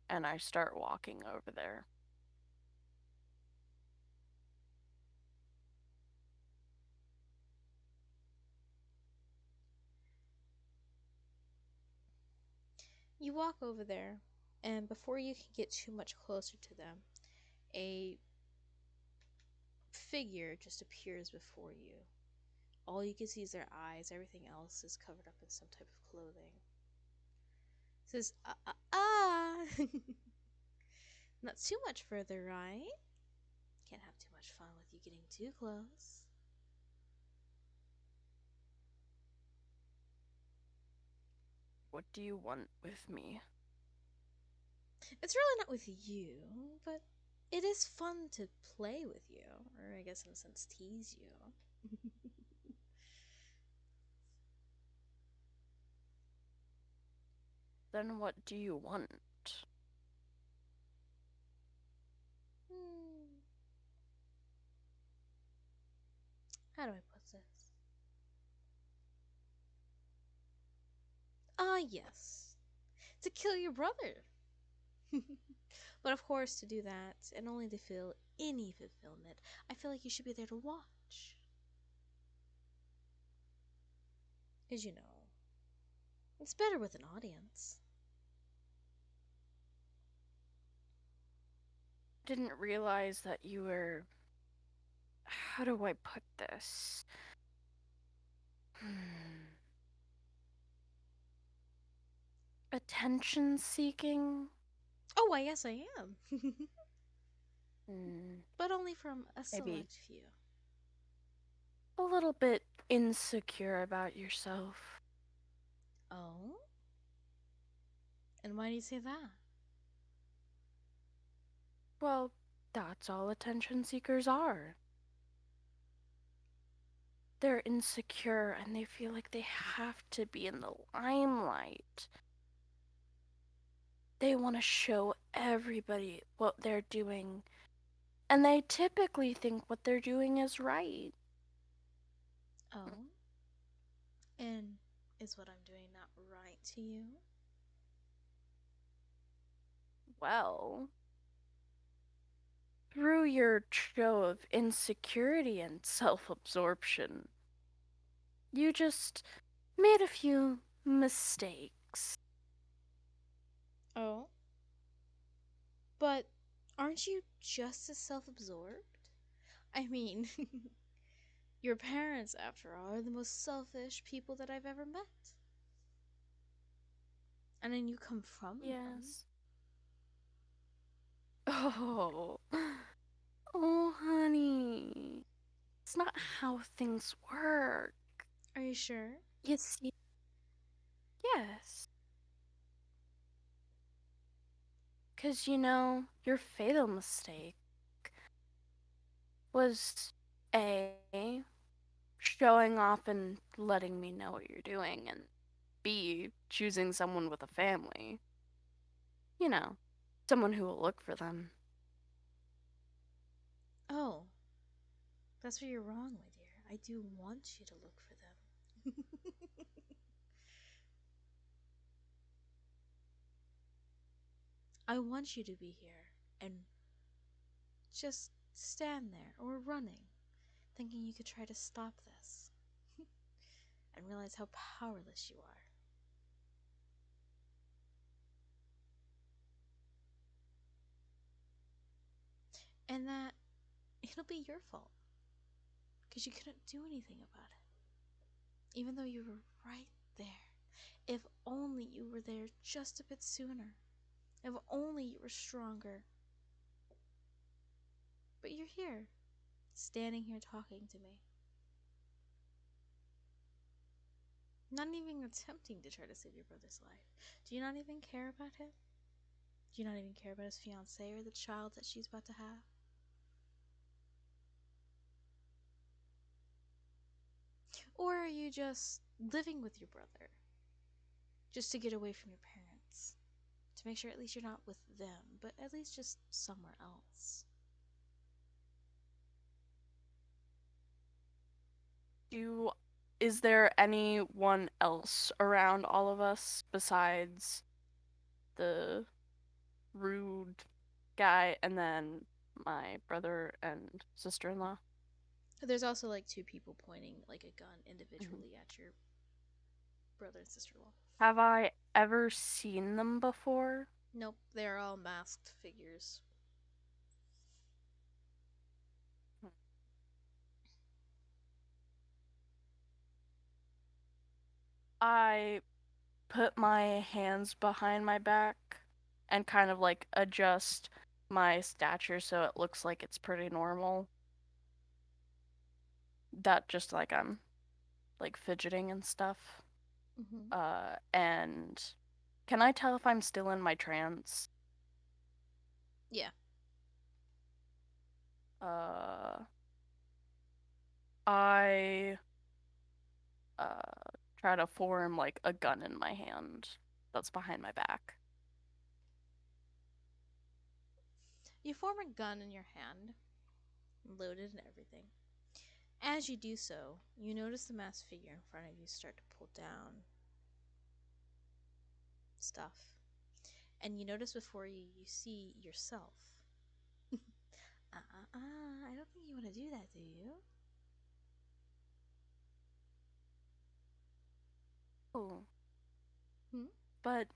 and I start walking over there. You walk over there, and before you can get too much closer to them, a figure just appears before you. All you can see is their eyes, everything else is covered up in some type of clothing. It says, Not too much further, right? Can't have too much fun with you getting too close. What do you want with me? It's really not with you, but it is fun to play with you, or I guess in a sense tease you. Then what do you want? How do I put this? Ah, yes. To kill your brother. But of course, to do that, and only to feel any fulfillment, I feel like you should be there to watch. Because, you know, it's better with an audience. Didn't realize that you were. How do I put this? Attention seeking? Oh, why, yes, I am. Hmm. But only from a Maybe select few. a little bit insecure about yourself. Oh? And why do you say that? Well, that's all attention seekers are. They're insecure and they feel like they have to be in the limelight. They want to show everybody what they're doing, and they typically think what they're doing is right. Oh? And is what I'm doing not right to you? Well, through your show of insecurity and self absorption, you just made a few mistakes. Oh? But aren't you just as self absorbed? I mean, your parents, after all, are the most selfish people that I've ever met. And then you come from them. Yes. Oh. Oh, honey. It's not how things work. Are you sure? You see, yes. Because, your fatal mistake was A, showing off and letting me know what you're doing, and B, choosing someone with a family. Someone who will look for them. Oh. That's where you're wrong, my dear. I do want you to look for them. I want you to be here and just stand there or running, thinking you could try to stop this and realize how powerless you are. And that it'll be your fault because you couldn't do anything about it, even though you were right there. If only you were there just a bit sooner. If only you were stronger. But you're here, standing here talking to me. Not even attempting to try to save your brother's life. Do you not even care about him? Do you not even care about his fiancée or the child that she's about to have? Or are you just living with your brother? Just to get away from your parents? To make sure at least you're not with them, but at least just somewhere else? Is there anyone else around all of us besides the rude guy and then my brother and sister-in-law? There's also like two people pointing like a gun individually at your brother and sister-in-law. Have I ever seen them before? Nope, they're all masked figures. I put my hands behind my back and kind of like adjust my stature so it looks like it's pretty normal. That just like I'm like fidgeting and stuff. Mm-hmm. And can I tell if I'm still in my trance? Yeah. I try to form like a gun in my hand that's behind my back. You form a gun in your hand, loaded and everything. As you do so, you notice the masked figure in front of you start to pull down stuff. And you notice before you, you see yourself. I don't think you want to do that, do you? Oh. Hmm? But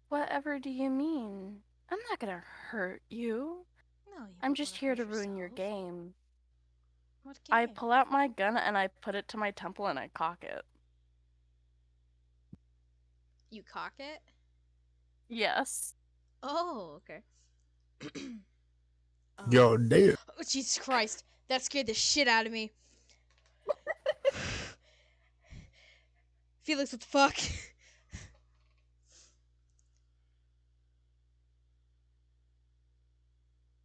whatever do you mean? I'm not gonna hurt you. No, you I'm wouldn't just want to here hurt to ruin your yourself. game. What I game? pull out my gun and I put it to my temple and I cock it. You cock it? Yes. Oh, okay. Yo, damn. Oh, Jesus Christ. That scared the shit out of me. Felix, what the fuck?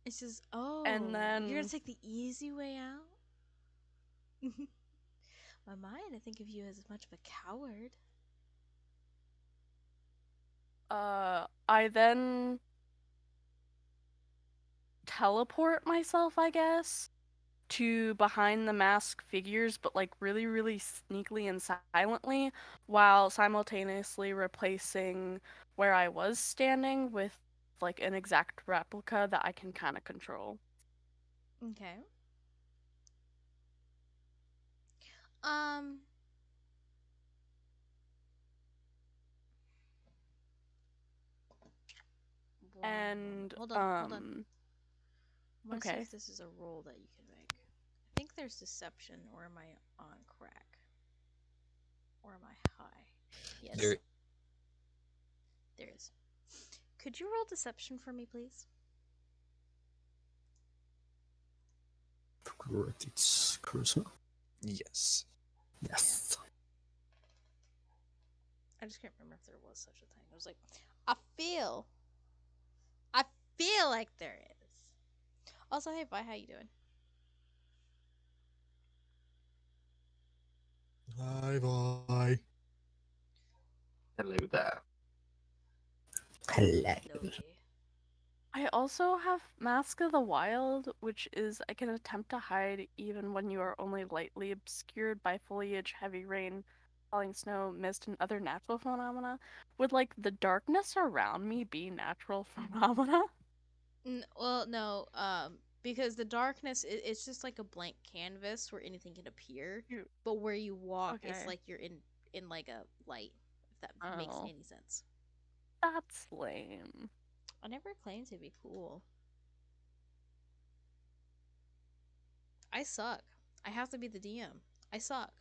It says, oh, And you're gonna then take the easy way out? My mind, I think of you as much of a coward. I then teleport myself, I guess, to behind the mask figures, but like really, really sneakily and silently, while simultaneously replacing where I was standing with like an exact replica that I can kind of control. Okay. Um. One moment. And Hold on, hold on. I want to see okay. if this is a roll that you can make. I think there's deception, or am I on crack? Or am I high? Yes. There, There is. Could you roll deception for me, please? Correct. It's cursor. yes. Yes. I just can't remember if there was such a thing. I was like, I feel like there is. Also, hey, bye. How you doing? Bye. Hello there. Hello. Lovely. I also have Mask of the Wild, which is I can attempt to hide even when you are only lightly obscured by foliage, heavy rain, falling snow, mist, and other natural phenomena. Would like the darkness around me be natural phenomena? Well, no, because the darkness it's just like a blank canvas where anything can appear, but where you walk, it's Okay. like you're in like a light. If that makes Oh. any sense. That's lame. I never claimed to be cool. I suck. I have to be the DM. I suck.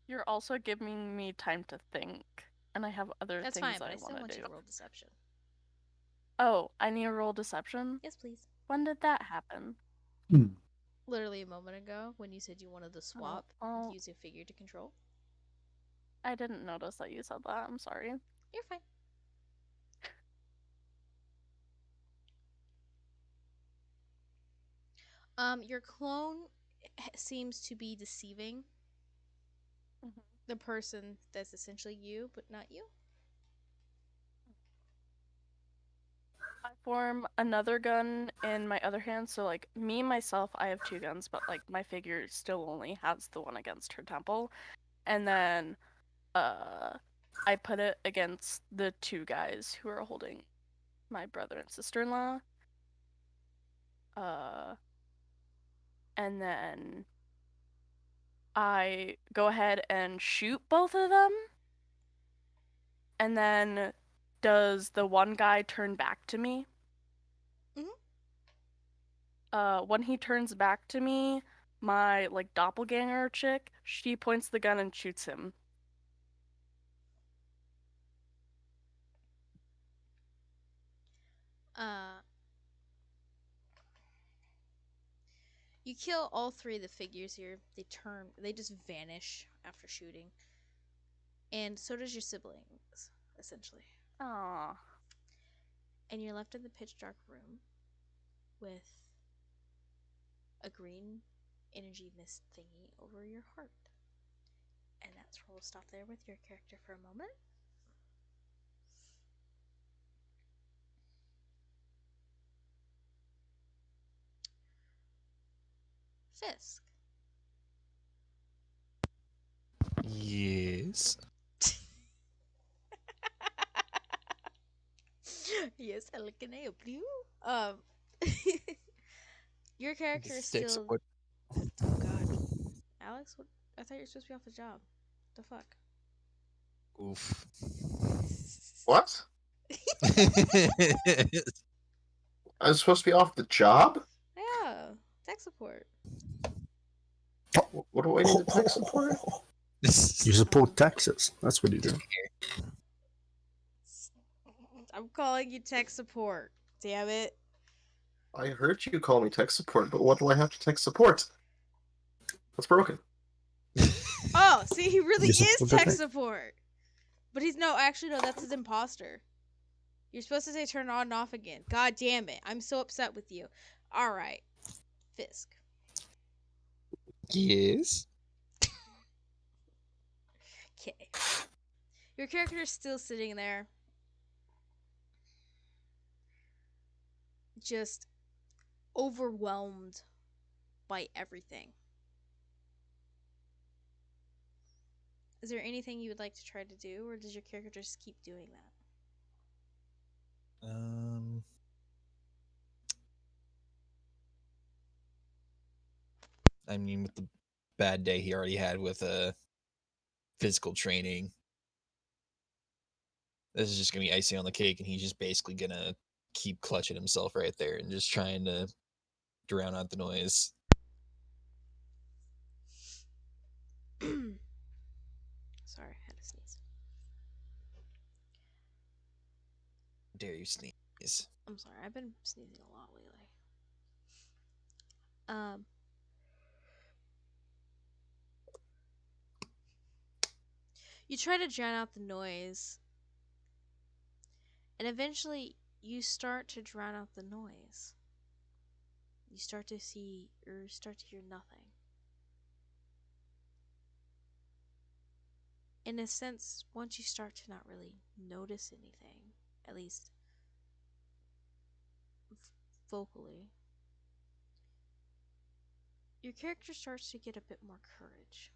You're also giving me time to think, and I have other That's things fine, but I I still want want to you do. to roll deception. Oh, I need to roll deception? Yes, please. When did that happen? Literally a moment ago when you said you wanted to swap Oh, use a figure to control. I didn't notice that you said that. I'm sorry. You're fine. Your clone seems to be deceiving Mhm. the person that's essentially you, but not you. I form another gun in my other hand, so like me myself, I have two guns, but like my figure still only has the one against her temple, and then I put it against the two guys who are holding my brother and sister-in-law. And then I go ahead and shoot both of them. And then does the one guy turn back to me? When he turns back to me, my like doppelganger chick, she points the gun and shoots him. You kill all three of the figures here. They just vanish after shooting. And so does your siblings, essentially. Aww. And you're left in the pitch dark room with a green energy mist thingy over your heart. And that's where we'll stop there with your character for a moment. Fisk. Yes. Yes, I can help you. Your character is Tech still. support. Oh God, Alex, what? I thought you were supposed to be off the job. The fuck? Oof. What? I was supposed to be off the job? Yeah, tech support. What do I need to tech support? You support Texas. That's what you do. I'm calling you tech support. Damn it. I heard you call me tech support, but what do I have to tech support? What's broken? Oh, see, he really You is support the tech tech. support. But he's no, actually, no, that's his imposter. You're supposed to say turn on and off again. God damn it. I'm so upset with you. Alright. Fisk. Yes. Okay. Your character is still sitting there. Just overwhelmed by everything. Is there anything you would like to try to do, or does your character just keep doing that? I mean, with the bad day he already had with physical training, this is just gonna be icing on the cake, and he's just basically gonna keep clutching himself right there and just trying to drown out the noise. Sorry, I had to sneeze. Dare you sneeze? I'm sorry, I've been sneezing a lot lately. You try to drown out the noise, and eventually you start to drown out the noise. You start to see, or start to hear nothing. in a sense, once you start to not really notice anything, at least vocally, your character starts to get a bit more courage.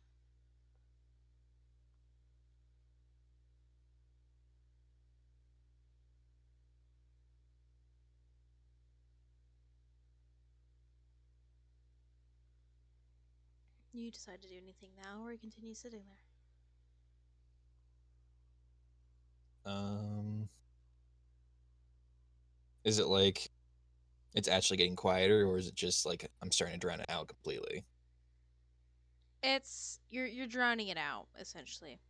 You decide to do anything now, or you continue sitting there. Is it like it's actually getting quieter, or is it just like I'm starting to drown it out completely? It's you're drowning it out essentially.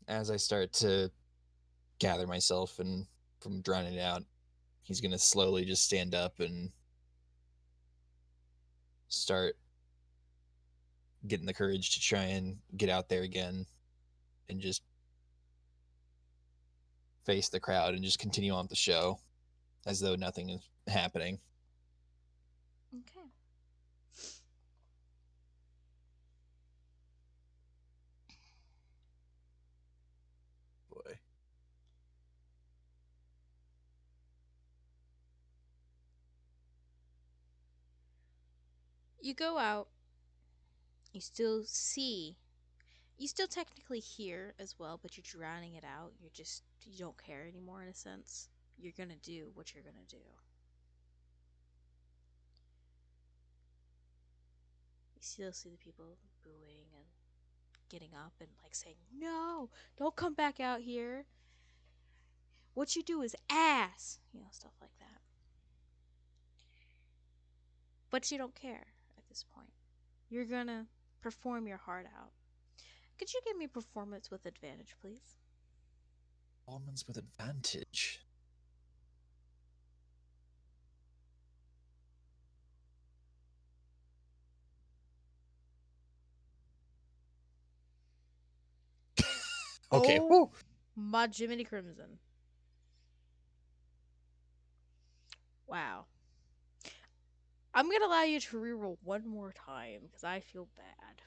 As I start to gather myself and from drowning it out, he's gonna slowly just stand up and start getting the courage to try and get out there again and just face the crowd and just continue on with the show as though nothing is happening. Okay. Boy. You go out. You still see. You still technically hear as well, but you're drowning it out. You don't care anymore in a sense. You're gonna do what you're gonna do. You still see the people booing and getting up and like saying, "No, don't come back out here. What you do is ass." Stuff like that. But you don't care at this point. You're gonna perform your heart out. Could you give me performance with advantage, please? Almonds with advantage. Okay. Oh, Whew. my Jiminy Crimson. Wow. I'm gonna allow you to reroll one more time because I feel bad.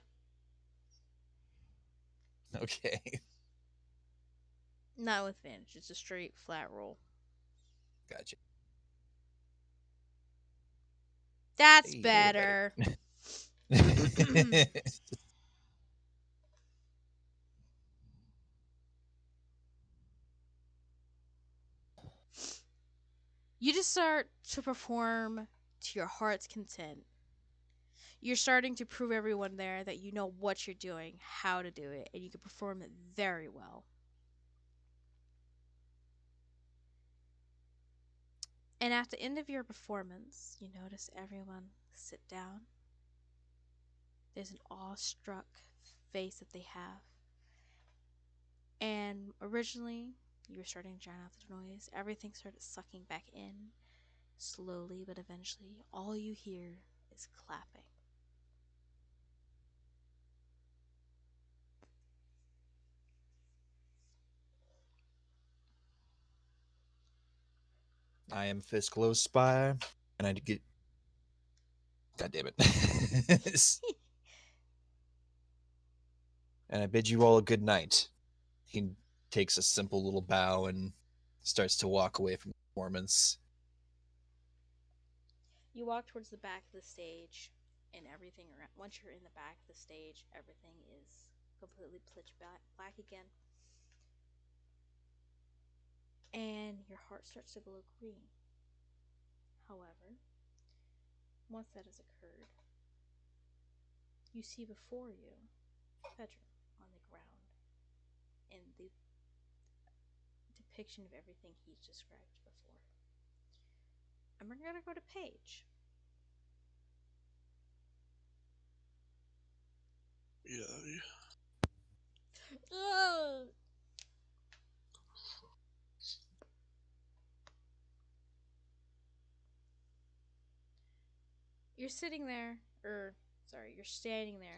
Okay. Not with advantage, it's a straight flat roll. Gotcha. That's Hey, a little better. better. You just start to perform to your heart's content. You're starting to prove everyone there that you know what you're doing, how to do it, and you can perform it very well. And at the end of your performance, you notice everyone sit down. There's an awestruck face that they have. And originally, you were starting to drown out the noise. Everything started sucking back in slowly, but eventually, all you hear is clapping. I am Fisklow Spire, and I get. God damn it. And I bid you all a good night. He takes a simple little bow and starts to walk away from the performance. You walk towards the back of the stage, and everything around. Once you're in the back of the stage, everything is completely pitch black again. And your heart starts to glow green. However, once that has occurred, you see before you Pedro on the ground in the depiction of everything he's described before. And we're gonna go to Paige. Yeah. Ugh. You're sitting there, you're standing there.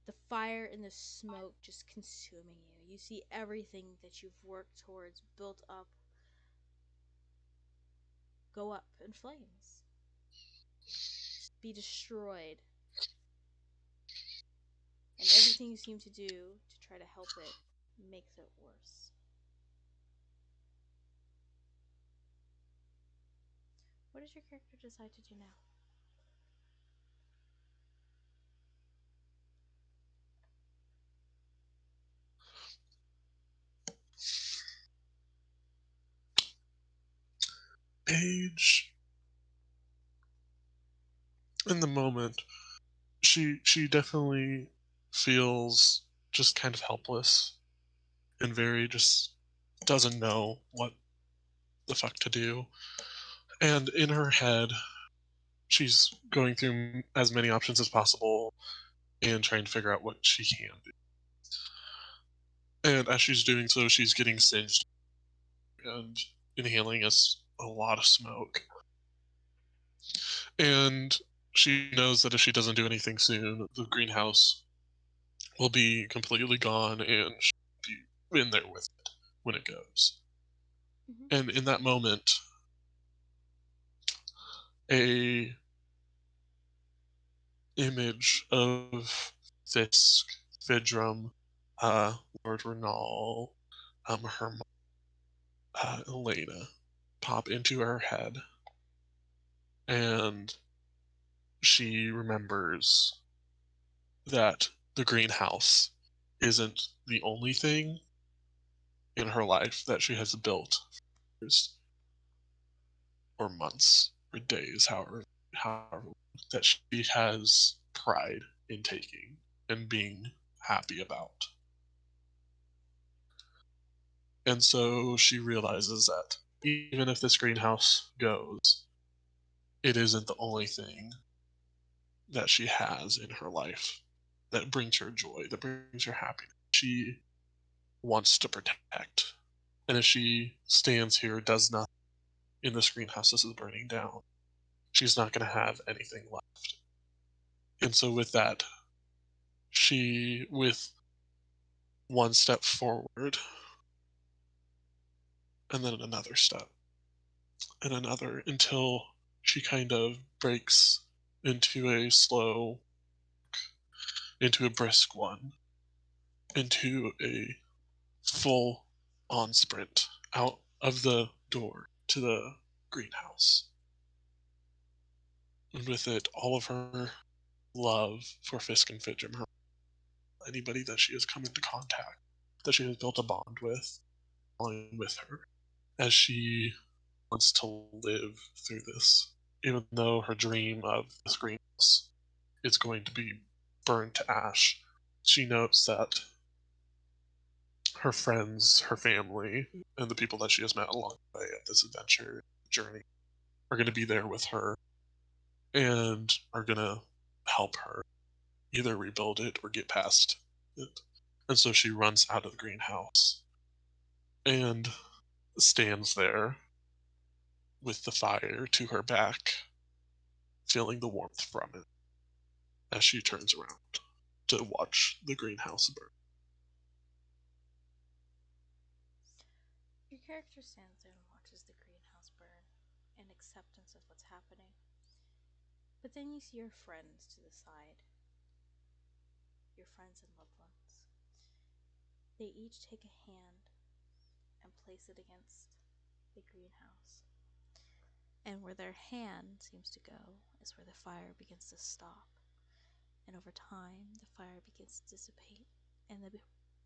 The fire and the smoke just consuming you. You see everything that you've worked towards, built up, go up in flames. be destroyed. And everything you seem to do to try to help it makes it worse. What does your character decide to do now? Paige, in the moment, she definitely feels just kind of helpless and very just doesn't know what the fuck to do. And in her head, she's going through as many options as possible and trying to figure out what she can do. And as she's doing so, she's getting singed and inhaling a lot of smoke. And she knows that if she doesn't do anything soon, the greenhouse will be completely gone and she'll be in there with it when it goes. Mm-hmm. And in that moment, a image of Fisk, Vidrum, Lord Renal, her mom, Elena, pop into her head, and she remembers that the greenhouse isn't the only thing in her life that she has built for years or months or days, however that she has pride in taking and being happy about. And so she realizes that even if this greenhouse goes, it isn't the only thing that she has in her life that brings her joy, that brings her happiness. She wants to protect. And if she stands here, does nothing in this greenhouse this is burning down, she's not going to have anything left. And so, with that, she, with one step forward, and then another step, and another, until she kind of breaks into a slow, into a brisk one, into a full on sprint out of the door to the greenhouse. And with it, all of her love for Fisk and Fidgem, anybody that she has come into contact, that she has built a bond with, along with her, as she wants to live through this, even though her dream of this greenhouse is going to be burned to ash. She knows that her friends, her family, and the people that she has met along the way at this adventure journey are going to be there with her and are going to help her either rebuild it or get past it. And so she runs out of the greenhouse and stands there with the fire to her back, feeling the warmth from it as she turns around to watch the greenhouse burn. Your character stands there and watches the greenhouse burn in acceptance of what's happening. But then you see your friends to the side. Your friends and loved ones. They each take a hand and place it against the greenhouse. And where their hand seems to go is where the fire begins to stop. And over time, the fire begins to dissipate, and the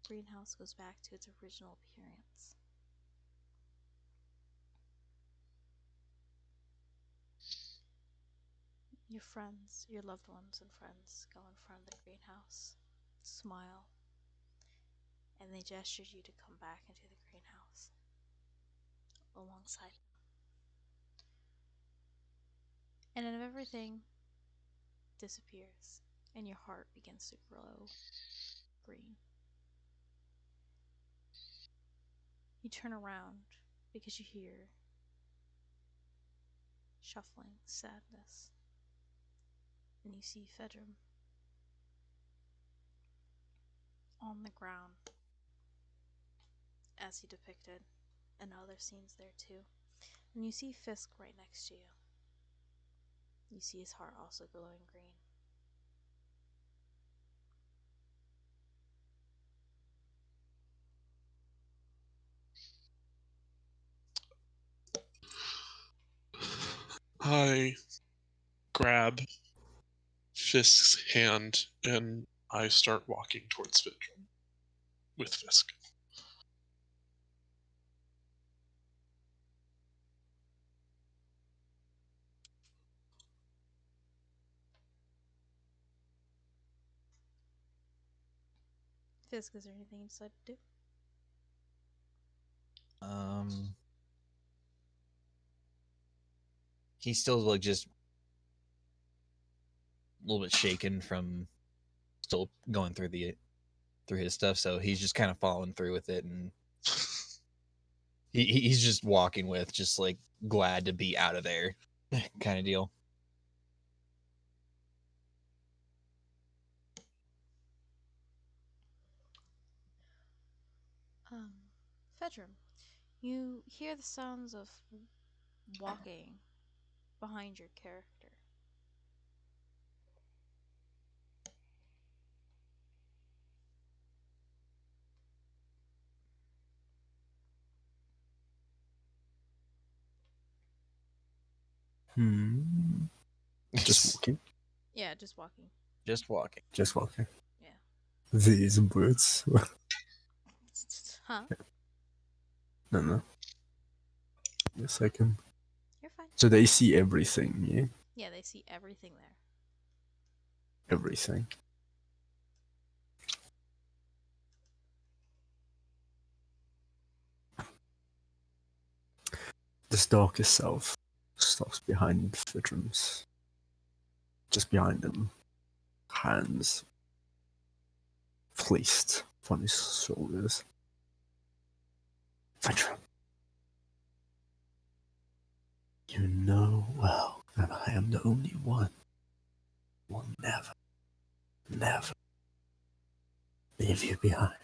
greenhouse goes back to its original appearance. Your friends, your loved ones and friends go in front of the greenhouse, smile, and they gesture you to come back into the greenhouse alongside them. And then everything disappears, and your heart begins to glow green. You turn around because you hear shuffling sadness, and you see Fedrum on the ground as he depicted, and other scenes there too. And you see Fisk right next to you. You see his heart also glowing green. I grab Fisk's hand and I start walking towards Vidrum with Fisk. Fisk, is there anything you decide to do? He's still like just a little bit shaken from still going through his stuff, so he's just kind of following through with it, and he's just walking with just like glad to be out of there, kind of deal. Fedrum, you hear the sounds of walking behind your character. Just walking. Yeah, just walking. Just walking. Just walking. Yeah. These birds. Huh? No. Yes, I can. You're fine. So they see everything, yeah? Yeah, they see everything there. Everything. This darkest self stops behind Vidrum's. Just behind them. Hands placed on his shoulders. Vidrum. You know well that I am the only one who will never leave you behind.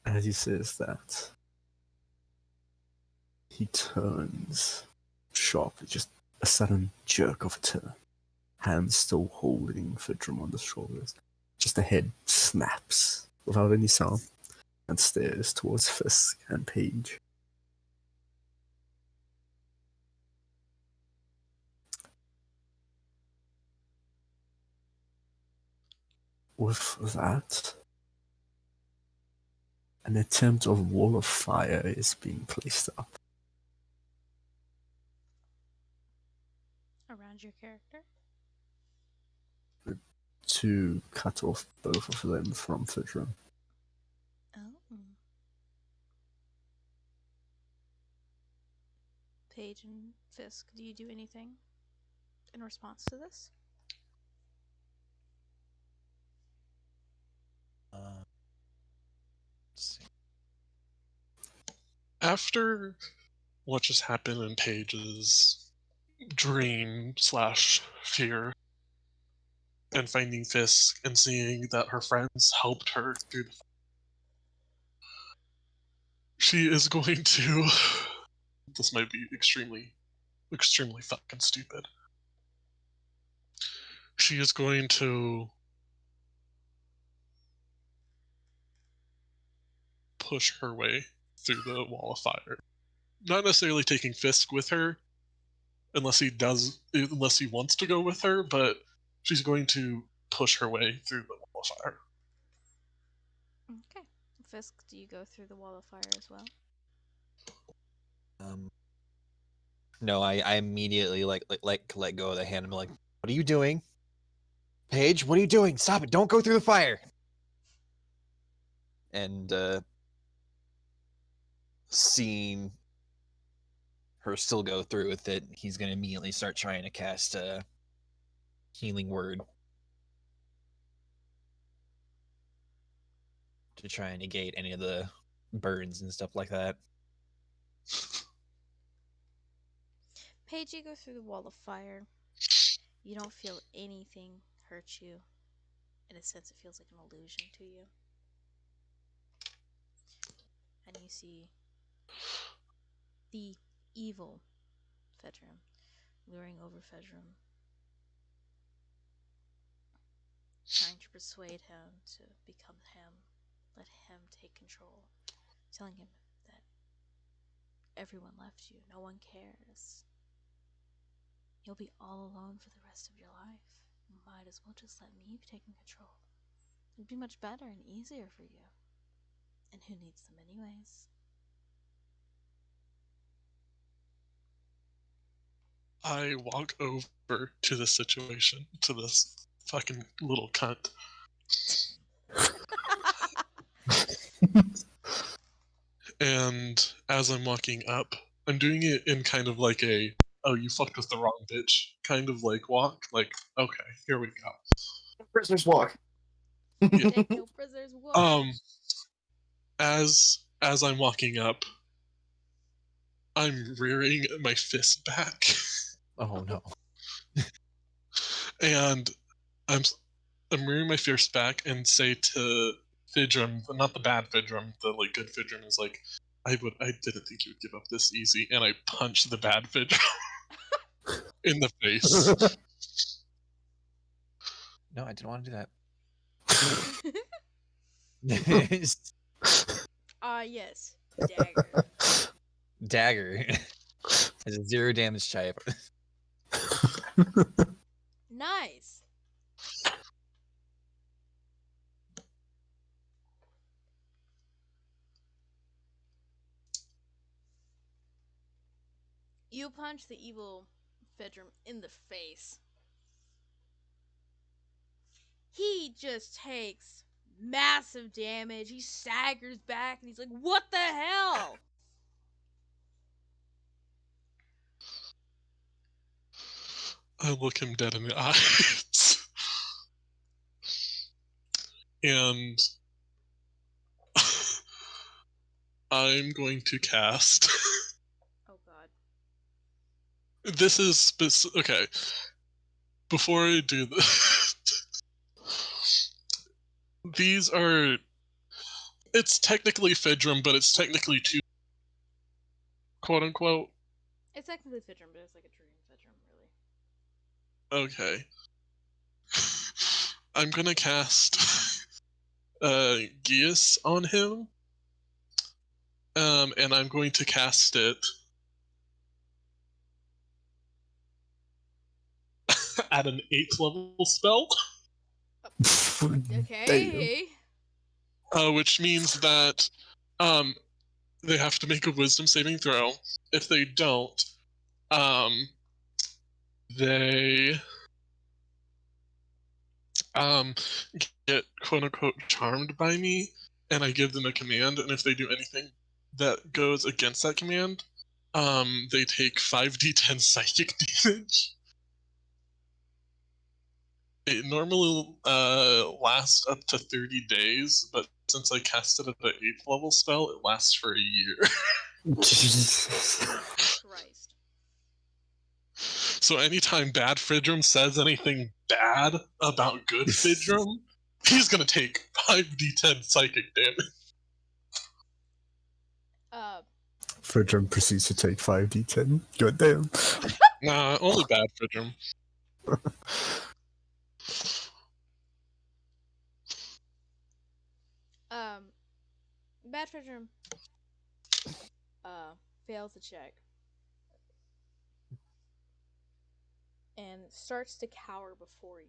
As he says that, he turns sharply, just a sudden jerk of a turn. Hands still holding Vidrum on the shoulders. Just the head snaps without any sound and stares towards Fisk and Paige. With that, an attempt of wall of fire is being placed up. Around your character? To cut off both of them from Vidrum. Oh. Paige and Fisk, do you do anything in response to this? Let's see. After what just happened in Paige's dream slash fear, and finding Fisk and seeing that her friends helped her through the she is going to this might be extremely fucking stupid. She is going to push her way through the wall of fire. Not necessarily taking Fisk with her, unless he wants to go with her, but she's going to push her way through the wall of fire. Okay. Fisk, do you go through the wall of fire as well? No, I immediately let go of the hand. I'm like, what are you doing? Paige, what are you doing? Stop it. Don't go through the fire. And seeing her still go through with it, he's going to immediately start trying to cast a healing word to try and negate any of the burns and stuff like that. Paige, you go through the wall of fire. You don't feel anything hurt you. In a sense, it feels like an illusion to you. And you see the evil Fedrum, luring over Fedrum, trying to persuade him to become him, let him take control, telling him that everyone left you, no one cares. You'll be all alone for the rest of your life. Might as well just let me be taking control. It'd be much better and easier for you. And who needs them anyways? I walk over to the situation, to this fucking little cunt. And as I'm walking up, I'm doing it in kind of like a, oh, you fucked with the wrong bitch kind of like walk. Like, okay, here we go. Prisoner's walk. Take no prisoners walk. As I'm walking up, I'm rearing my fist back. Oh no. And I'm rearing my fist back and say to Fidrum, not the bad Fidrum, the like good Fidrum is like, I didn't think you would give up this easy, and I punch the bad Fidrum in the face. No, I didn't want to do that. Yes. Dagger. Dagger has a 0 damage type. Nice. You punch the evil Fedrum in the face. He just takes massive damage. He staggers back and he's like, "What the hell?" I look him dead in the eyes. And I'm going to cast. Oh god. This is okay. Before I do this, these are. It's technically Fidrum, but it's technically two, quote unquote. It's technically Fedrum, but it's like a dream Fedrum, really. Okay. I'm gonna cast Geas on him. And I'm going to cast it at an 8th level spell. Okay. Which means that they have to make a wisdom saving throw. If they don't, they get quote unquote charmed by me, and I give them a command, and if they do anything that goes against that command, they take 5d10 psychic damage. It normally lasts up to 30 days, but since I casted it at an 8th level spell, it lasts for a year. Jesus. Christ. So anytime bad Fidrum says anything bad about good Fidrum, he's gonna take 5d10 psychic damage. Fredrum proceeds to take 5d10. God damn. Nah, only bad Fidrum. Bad Fedrum fails the check and starts to cower before you.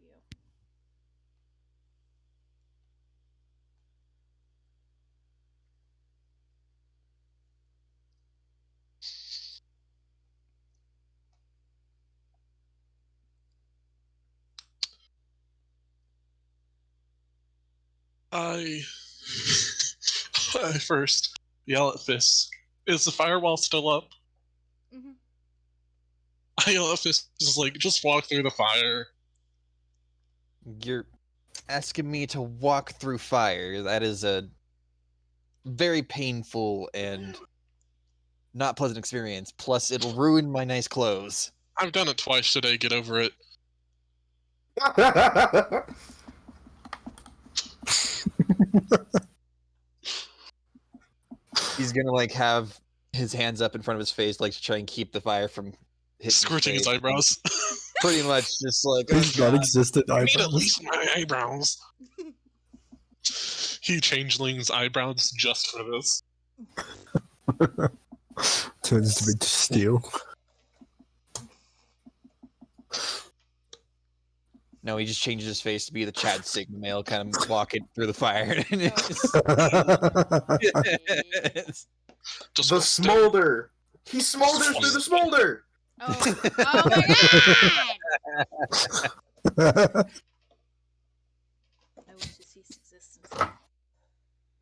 I first yell at Fisk. Is the firewall still up? Mm-hmm. I yell at Fisk, just like, just walk through the fire. You're asking me to walk through fire. That is a very painful and not pleasant experience. Plus, it'll ruin my nice clothes. I've done it twice today, get over it. He's gonna like have his hands up in front of his face, like to try and keep the fire from hitting Squirting his face. eyebrows. Pretty much just like, oh His god. non-existent I need at eyebrows. least my eyebrows. He changelings eyebrows just for this. Turns into steel. No, he just changes his face to be the Chad Sigma male, kind of walking through the fire. Just The walk down. smolder! He smolders through the smolder! Oh, oh my god! I wish to cease existence.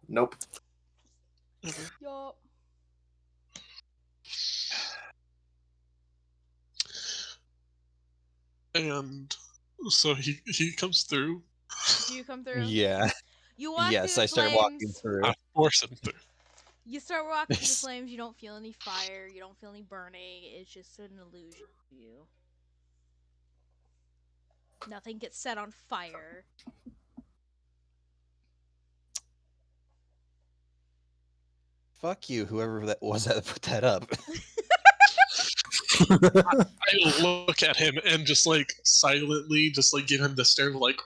Nope. Yup. And so he comes through. Do you come through? Yeah. You walk Yes, through I the start flames. walking through. I force him through. You start walking through the flames. You don't feel any fire. You don't feel any burning. It's just an illusion to you. Nothing gets set on fire. Fuck you, whoever that was that put that up. I look at him and just like silently just like give him the stare of like,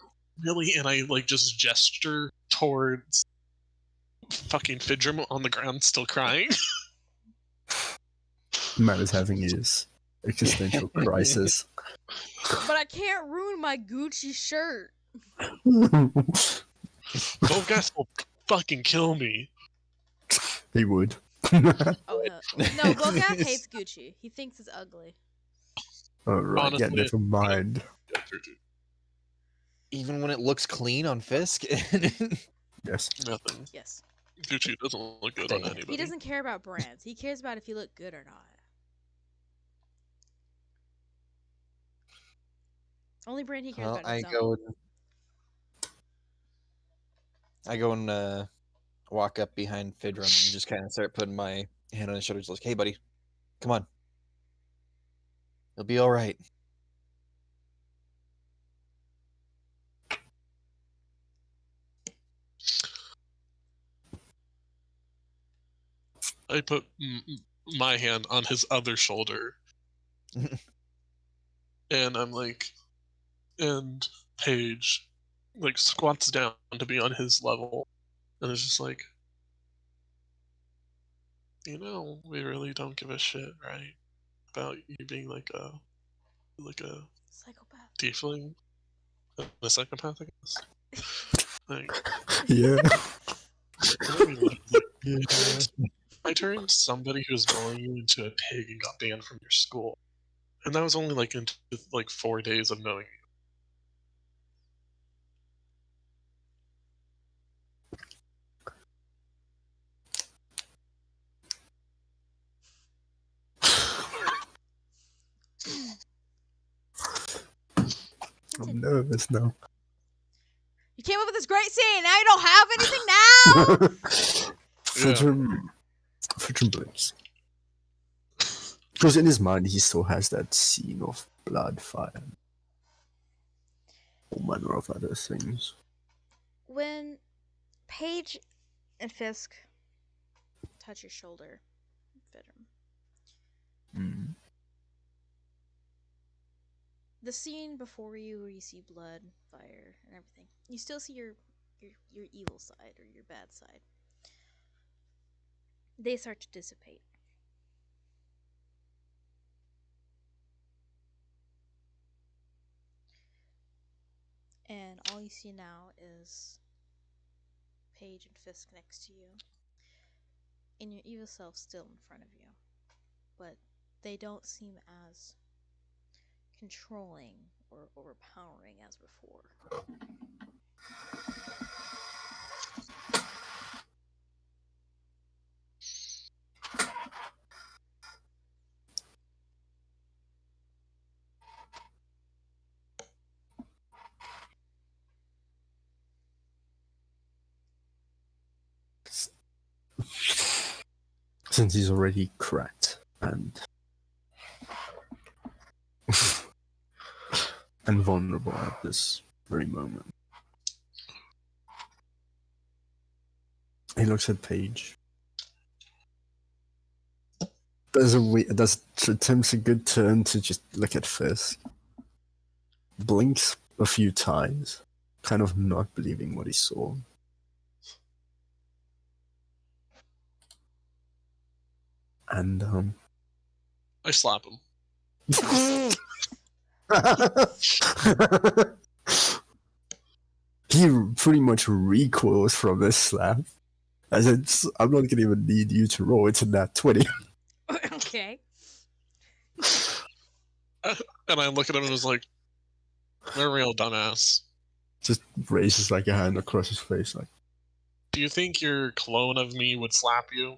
really? And I like just gesture towards fucking Fidrum on the ground still crying. Man is having his existential crisis. But I can't ruin my Gucci shirt. Volgas will fucking kill me. He would. Oh no, no, Bogath hates Gucci. He thinks it's ugly. Alright, yeah, Honestly, never mind. Even when it looks clean on Fisk. Yes. Nothing. Yes. Gucci doesn't look good on Damn. anybody. He doesn't care about brands. He cares about if you look good or not. Only brand he cares Well, about is I his own. go and walk up behind Fidrum and just kind of start putting my hand on his shoulder, just like, "Hey, buddy, come on, it'll be all right." I put my hand on his other shoulder. And I'm like, and Paige like squats down to be on his level. And it's just like, we really don't give a shit, right? About you being like a Psychopath. tiefling, a psychopath, I guess. Like, Yeah. I turned somebody who was bullying you into a pig and got banned from your school, and that was only like into like 4 days of knowing you. I'm nervous now. You came up with this great scene. Now you don't have anything now. Fridrum blinks. Because in his mind, he still has that scene of blood, fire, all manner of other things. When Paige and Fisk touch your shoulder, Fidrum, Mm. the scene before you where you see blood, fire, and everything, you still see your evil side or your bad side. They start to dissipate. And all you see now is Paige and Fisk next to you, and your evil self still in front of you. But they don't seem as controlling or overpowering as before. Since he's already cracked and and vulnerable at this very moment. He looks at Paige. attempts a good turn to just look at Fisk. Blinks a few times, kind of not believing what he saw. And I slap him. he pretty much recoils from this slap. As I'm not gonna even need you to roll. It's a nat 20. Okay. And I look at him and was like, "You're a real dumbass. Just raises like a hand across his face, like, Do you think your clone of me would slap you?"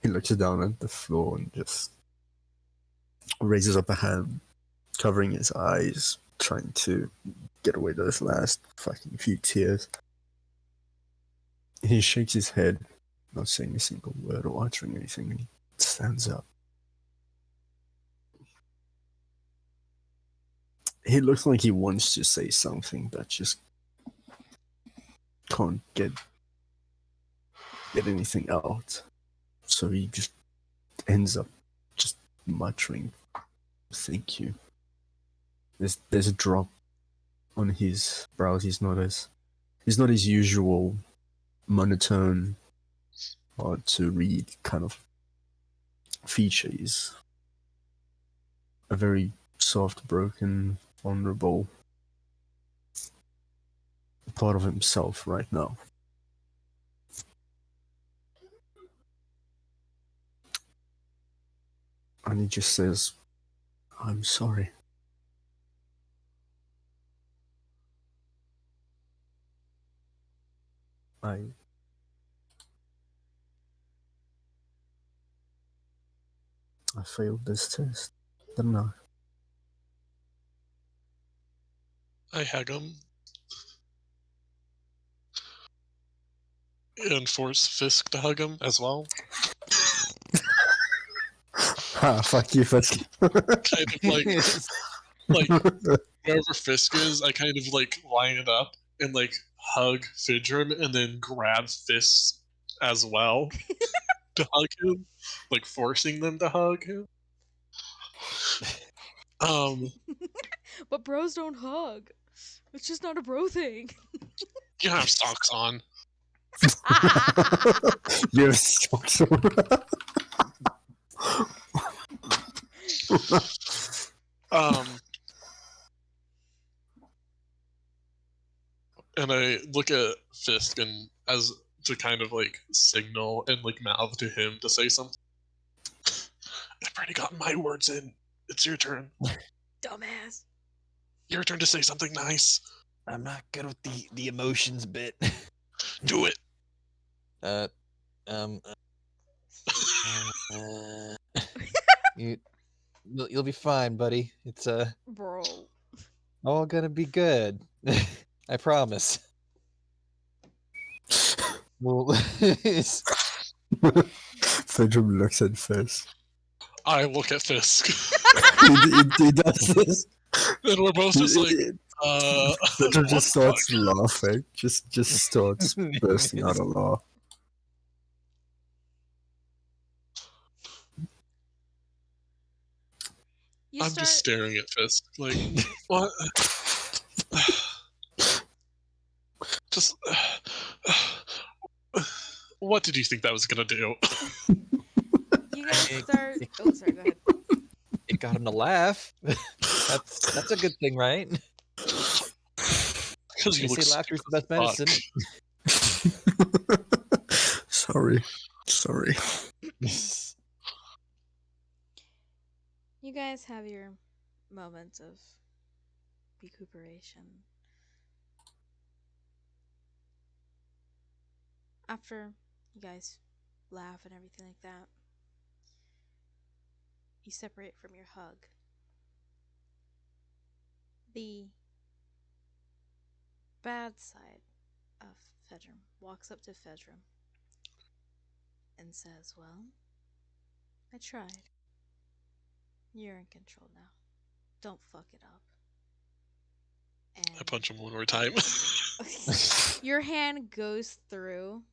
he looks down at the floor and just raises up a hand, covering his eyes, trying to get away those last fucking few tears. He shakes his head, not saying a single word or uttering anything, and he stands up. He looks like he wants to say something, but just can't get anything out. So he just ends up just muttering, "Thank you." There's a drop on his brows. He's not his usual monotone, hard to read kind of feature. He's a very soft, broken, vulnerable part of himself right now. And he just says, "I'm sorry." I failed this test, didn't I? I hug him and force Fisk to hug him as well. Ha, fuck you, Fisk. Kind of like wherever Fisk is, I kind of like line it up and like hug Fidrum and then grab Fisk as well to hug him, like forcing them to hug him. But bros don't hug. It's just not a bro thing. You have socks on. You're so And I look at Fisk and as to kind of like signal and like mouth to him to say something. I've already gotten my words in. It's your turn. Dumbass. Your turn to say something nice. I'm not good with the emotions bit. Do it. You'll be fine, buddy. It's Bro. all gonna be good. I promise. Well, Fedrum looks at Fisk. I look at Fisk. He does this. And we're both just like, Fedrum just starts laughing. Just starts bursting out a laugh. I'm just staring at Fisk. Like, what? Just. What did you think that was gonna do? You guys start. Oh, sorry. Go ahead. it got him to laugh. That's a good thing, right? Because you They look say laughter's the best medicine. Sorry. You guys have your moments of recuperation. After you guys laugh and everything like that, you separate from your hug. The bad side of Fedrum walks up to Fedrum and says, "Well, I tried. You're in control now. Don't fuck it up." I punch him one more time. Your hand goes through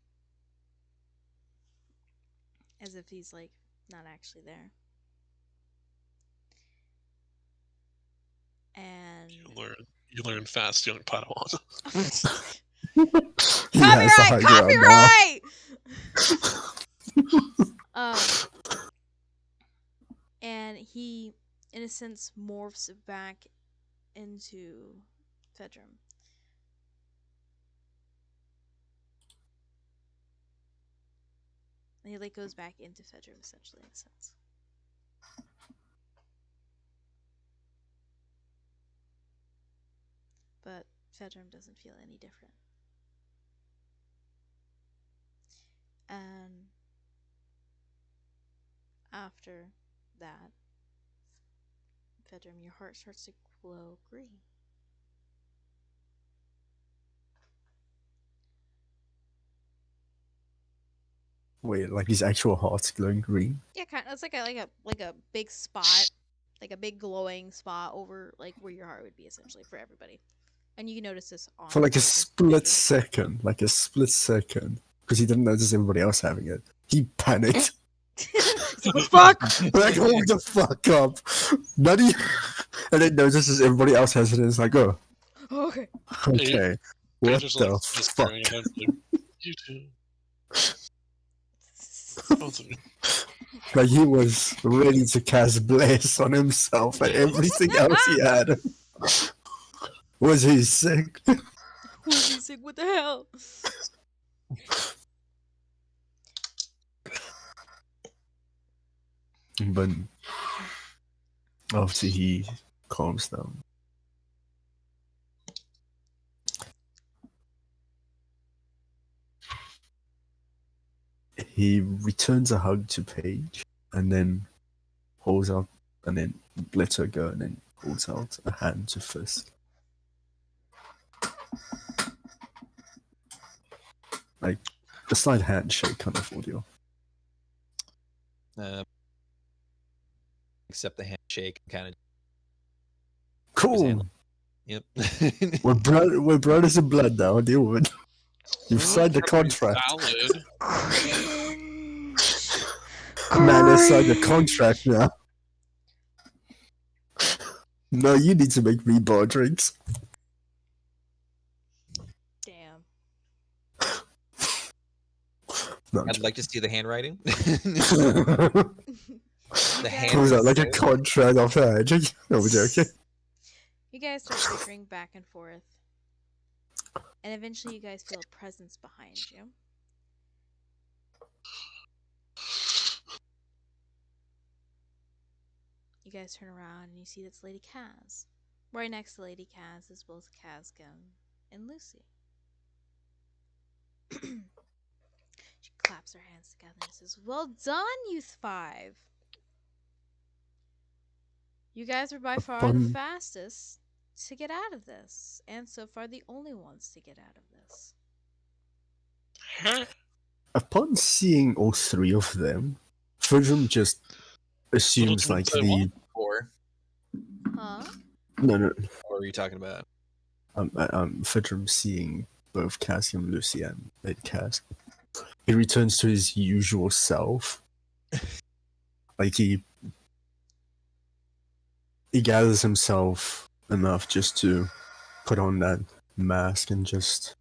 as if he's like not actually there. And You learn fast, young Padawan. He has the high ground now. Copyright. And he, in a sense, morphs back into Fedrum. And he like goes back into Fedrum essentially, in a sense. But Fedrum doesn't feel any different. And after that, Fedrum, your heart starts to glow green. Wait, like his actual heart's glowing green? Yeah, kind of. It's like a big spot, like a big glowing spot over like where your heart would be essentially for everybody. And you can notice this on For like a different split pictures. second. Because he didn't notice everybody else having it. He panicked. He's like, fuck! Like, hold the fuck up. Not even... And then notices everybody else has it and it's like, oh, Okay. okay. What Paige is the like fuck? whispering, and I'm like, you too. Both of you. Like he was ready to cast bless on himself and everything else he had. Was he sick? Was he sick? What the hell? But after he calms down, he returns a hug to Paige and then holds out and then lets her go and then holds out a hand to Fist. Like a slight handshake kind of audio. Except the handshake, kind of. Cool. Yep. We're brothers in blood now. Deal with it. You've signed the contract. Valid. Man, let's sign the contract now. No, you need to make me bar drinks. Damn. No, I'd like to see the handwriting. The hand Comes out like a is- contract off the edge. No, we're joking. You guys start bickering back and forth. And eventually you guys feel a presence behind you. You guys turn around and you see that's Lady Kaz. Right next to Lady Kaz is both Kazgum and Lucy. She claps her hands together and says, "Well done, Youth 5. You guys were by far the Upon- fastest to get out of this, and so far the only ones to get out of this." Upon seeing all three of them, Fridrum just assumes like Little twins the Or Huh? no. what are you talking about? Fridrum seeing both Cassie and Lucy and Cass, he returns to his usual self. Like he gathers himself enough just to put on that mask and just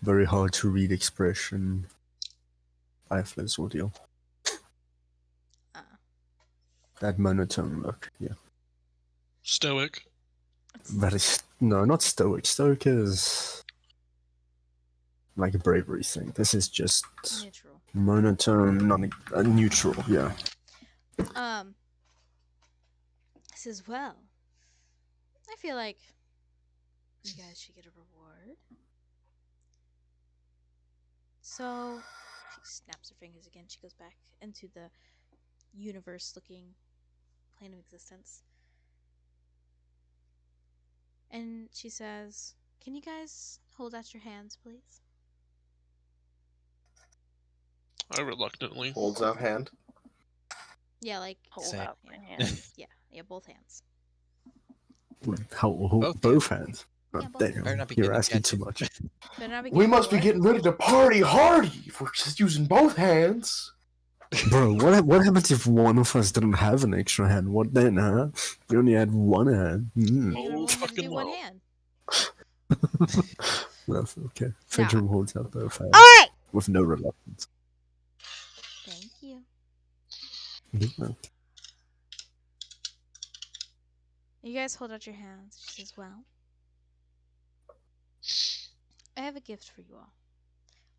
very hard to read expression. Lifeless ordeal. That monotone look, yeah. Stoic. No, not stoic. Stoic is like a bravery thing. This is just Neutral. monotone, neutral, yeah. Says, "Well, I feel like you guys should get a reward." So she snaps her fingers again. She goes back into the universe-looking plane of existence. And she says, "Can you guys hold out your hands, please?" I reluctantly. Holds out hand. Yeah, like Hold Same. out my hand. yeah, both hands. How Both both hands. Oh, Yeah, both of damn, Better not be you're getting asking too tattooed. much. Better not be We getting must be what? getting ready to party hardy if we're just using both hands. Bro, what happens if one of us didn't have an extra hand? What then, huh? We only had one hand. You Oh, only had to fucking do one well. hand. Well, okay. Nah. Fedrum holds out both hands Alright! with no reluctance. Thank you. Yeah. You guys hold out your hands. She says, well, I have a gift for you all.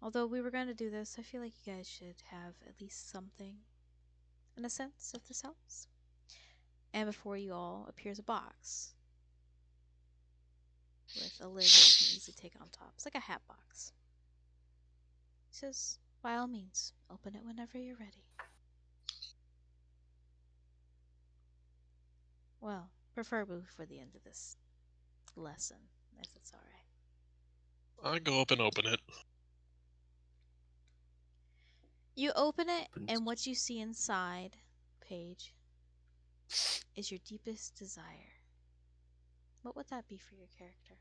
Although we were going to do this, I feel like you guys should have at least something, in a sense, if this helps. And before you all appears a box with a lid that you can easily take on top. It's like a hat box. He says, by all means, open it whenever you're ready. Well, preferably before the end of this lesson, if it's alright. I go up and open it. You open it, and what you see inside, Paige, is your deepest desire. What would that be for your character?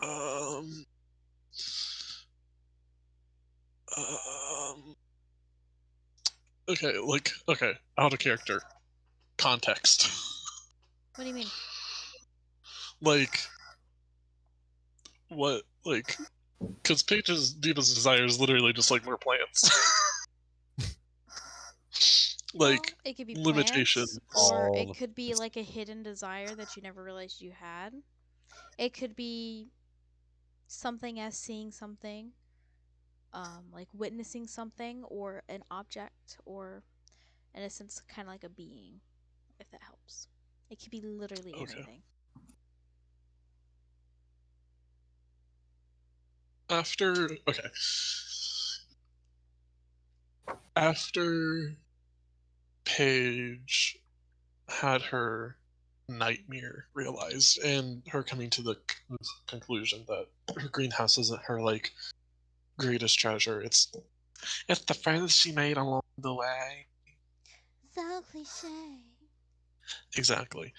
Um. Um. Okay, out of character. Context. What do you mean? Like, what, like, because Paige's deepest desire is literally just like more plants. Like, Well, it could be limitations. plants, or All it could be like a hidden desire that you never realized you had. It could be something as seeing something, like witnessing something, or an object, or in a sense, kind of like a being, if that helps. It could be literally Okay. anything. Okay. After Paige had her nightmare realized and her coming to the conclusion that her greenhouse isn't her like greatest treasure, it's the friends she made along the way. So cliche. Exactly.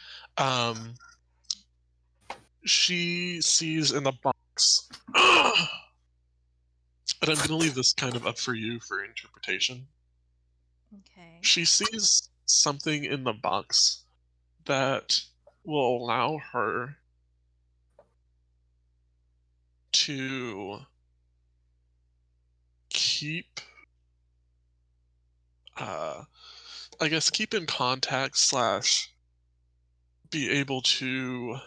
She sees in the box and I'm going to leave this kind of up for you for interpretation. Okay. She sees something in the box that will allow her to keep, I guess, keep in contact / be able to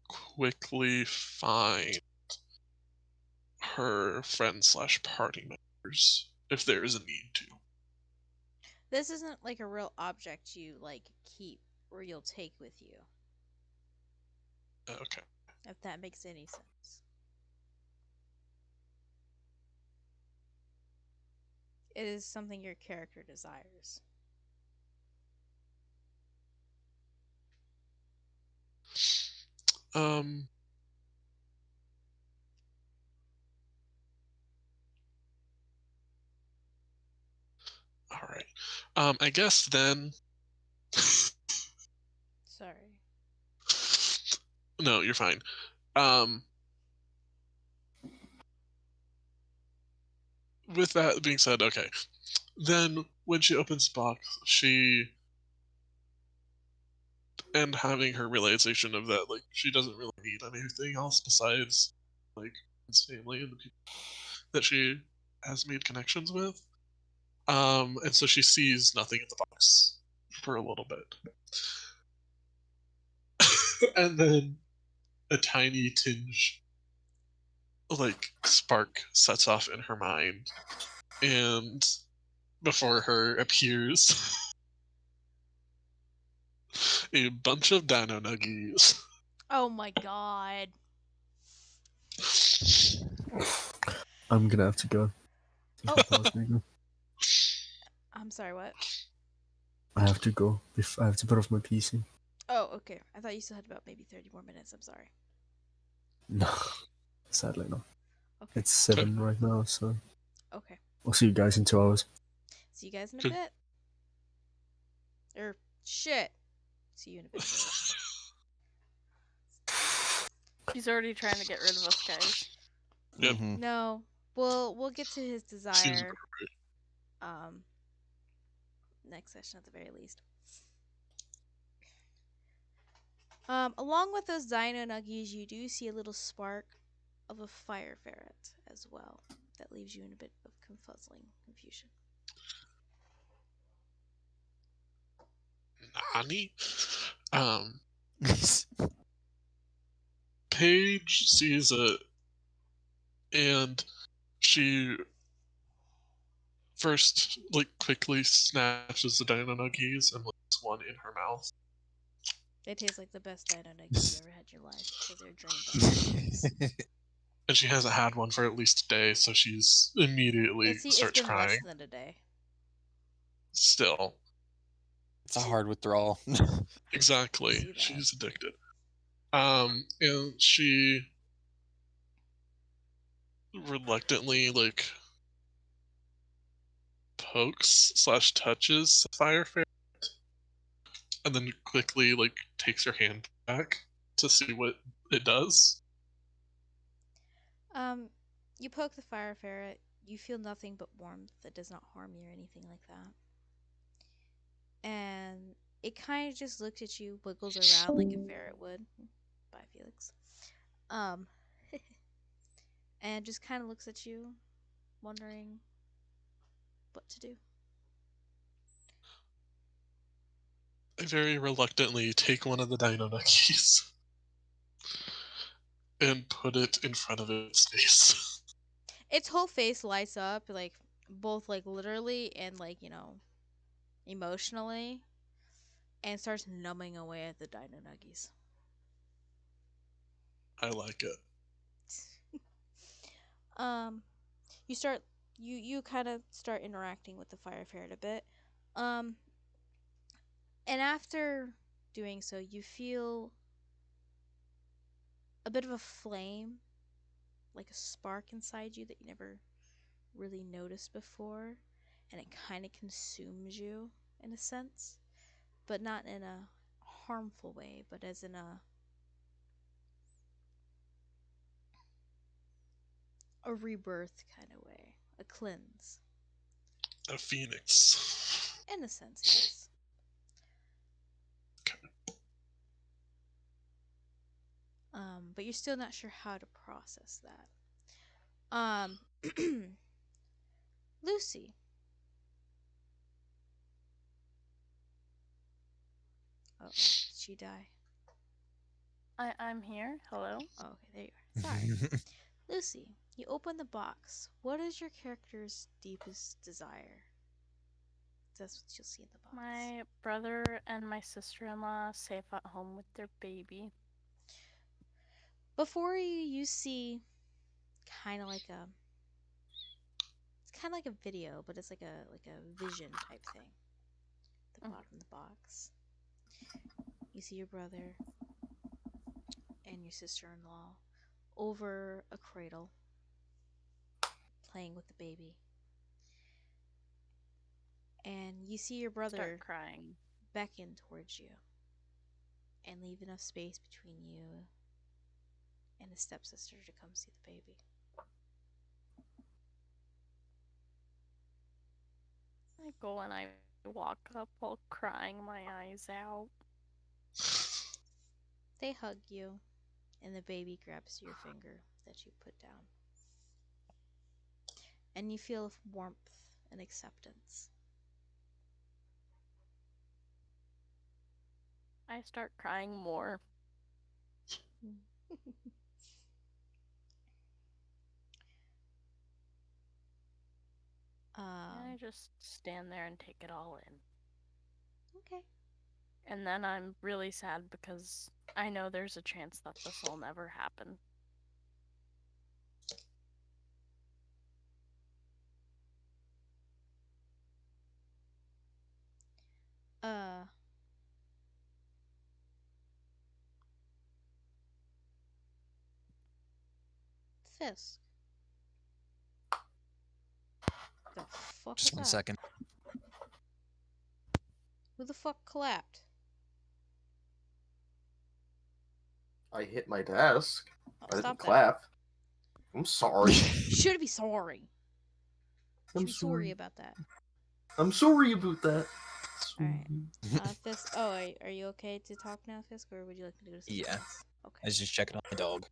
quickly find her friends / party members if there is a need to. This isn't like a real object you like keep or you'll take with you, Okay. if that makes any sense. It is something your character desires. Um. All right. I guess then. Sorry. No, you're fine. With that being said, okay. Then when she opens the box, and having her realization of that, like, she doesn't really need anything else besides, like, his family and the people that she has made connections with. And so she sees nothing in the box for a little bit. And then a tiny tinge, like, spark sets off in her mind. And before her appears a bunch of dino nuggies. Oh my god. I'm gonna have to go. Oh. I'm sorry, what? I have to go. I have to put off my PC. Oh, okay. I thought you still had about maybe 30 more minutes. I'm sorry. No, sadly not. Okay. It's 7 right now, so Okay. I'll see you guys in 2 hours. See you guys in a Good. bit. Shit. See you in a bit, Phyllis. He's already trying to get rid of us, guys. Yep. No, we'll get to his Seems desire. appropriate. Next session at the very least. Along with those dino nuggies, you do see a little spark of a fire ferret as well. That leaves you in a bit of confusion. Nani? Paige sees it, and she first, quickly snatches the dino nuggies and puts one in her mouth. They taste like the best dino nuggies you ever had in your life because they're drained by nuggets. And she hasn't had one for at least a day, so she's immediately It's starts been crying. less than a day. Still. It's a hard withdrawal. Exactly. She's addicted. And she reluctantly, pokes/touches the fire ferret, and then quickly, takes her hand back to see what it does. You poke the fire ferret. You feel nothing but warmth that does not harm you or anything like that. And it kind of just looks at you, wiggles around like a ferret would. Bye, Felix. And just kind of looks at you, wondering what to do. I very reluctantly take one of the dino nuggies and put it in front of its face. Its whole face lights up, both literally and emotionally, and starts numbing away at the dino nuggies. I like it. You kind of start interacting with the fire ferret a bit. And after doing so, you feel a bit of a flame, like a spark inside you that you never really noticed before, and it kind of consumes you in a sense, but not in a harmful way, but as in a rebirth kind of way, a cleanse. A phoenix. In a sense, yes. Okay. But you're still not sure how to process that. Lucy. Oh, did she die? I'm here. Hello. Oh, okay, there you are. Sorry. Lucy, you open the box. What is your character's deepest desire? That's what you'll see in the box. My brother and my sister-in-law safe at home with their baby. Before you see kind of like a video, but it's like a vision type thing. At the bottom of the box. You see your brother and your sister-in-law over a cradle playing with the baby. And you see your brother Start crying, beckon towards you and leave enough space between you and his stepsister to come see the baby. I go and I walk up while crying my eyes out. They hug you, and the baby grabs your finger that you put down. And you feel warmth and acceptance. I start crying more. I just stand there and take it all in. Okay. And then I'm really sad because I know there's a chance that this will never happen. Fisk. The fuck Just was one that? second. Who the fuck clapped? I hit my desk. Oh, I didn't stop that. clap. I'm sorry. You should be sorry. You should I'm be sorry sorry. about that. I'm sorry about that. Alright. Fisk. Oh, are you okay to talk now, Fisk, or would you like me to do something Yeah. else? Okay. I was just checking on my dog.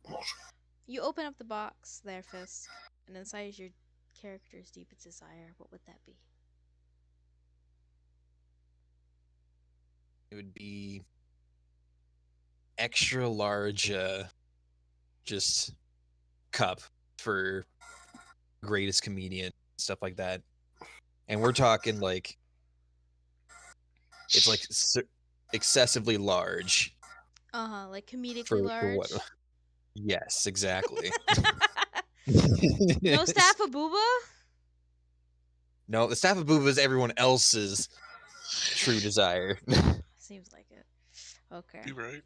Okay. You open up the box there, Fisk, and inside is your character's deepest desire. What would that be? It would be extra large, just cup for greatest comedian, stuff like that. And we're talking like it's like excessively large Like comedically for large. what? Yes, exactly. No staff of booba? No, the staff of booba is everyone else's true desire. Seems like it. Okay. Be right.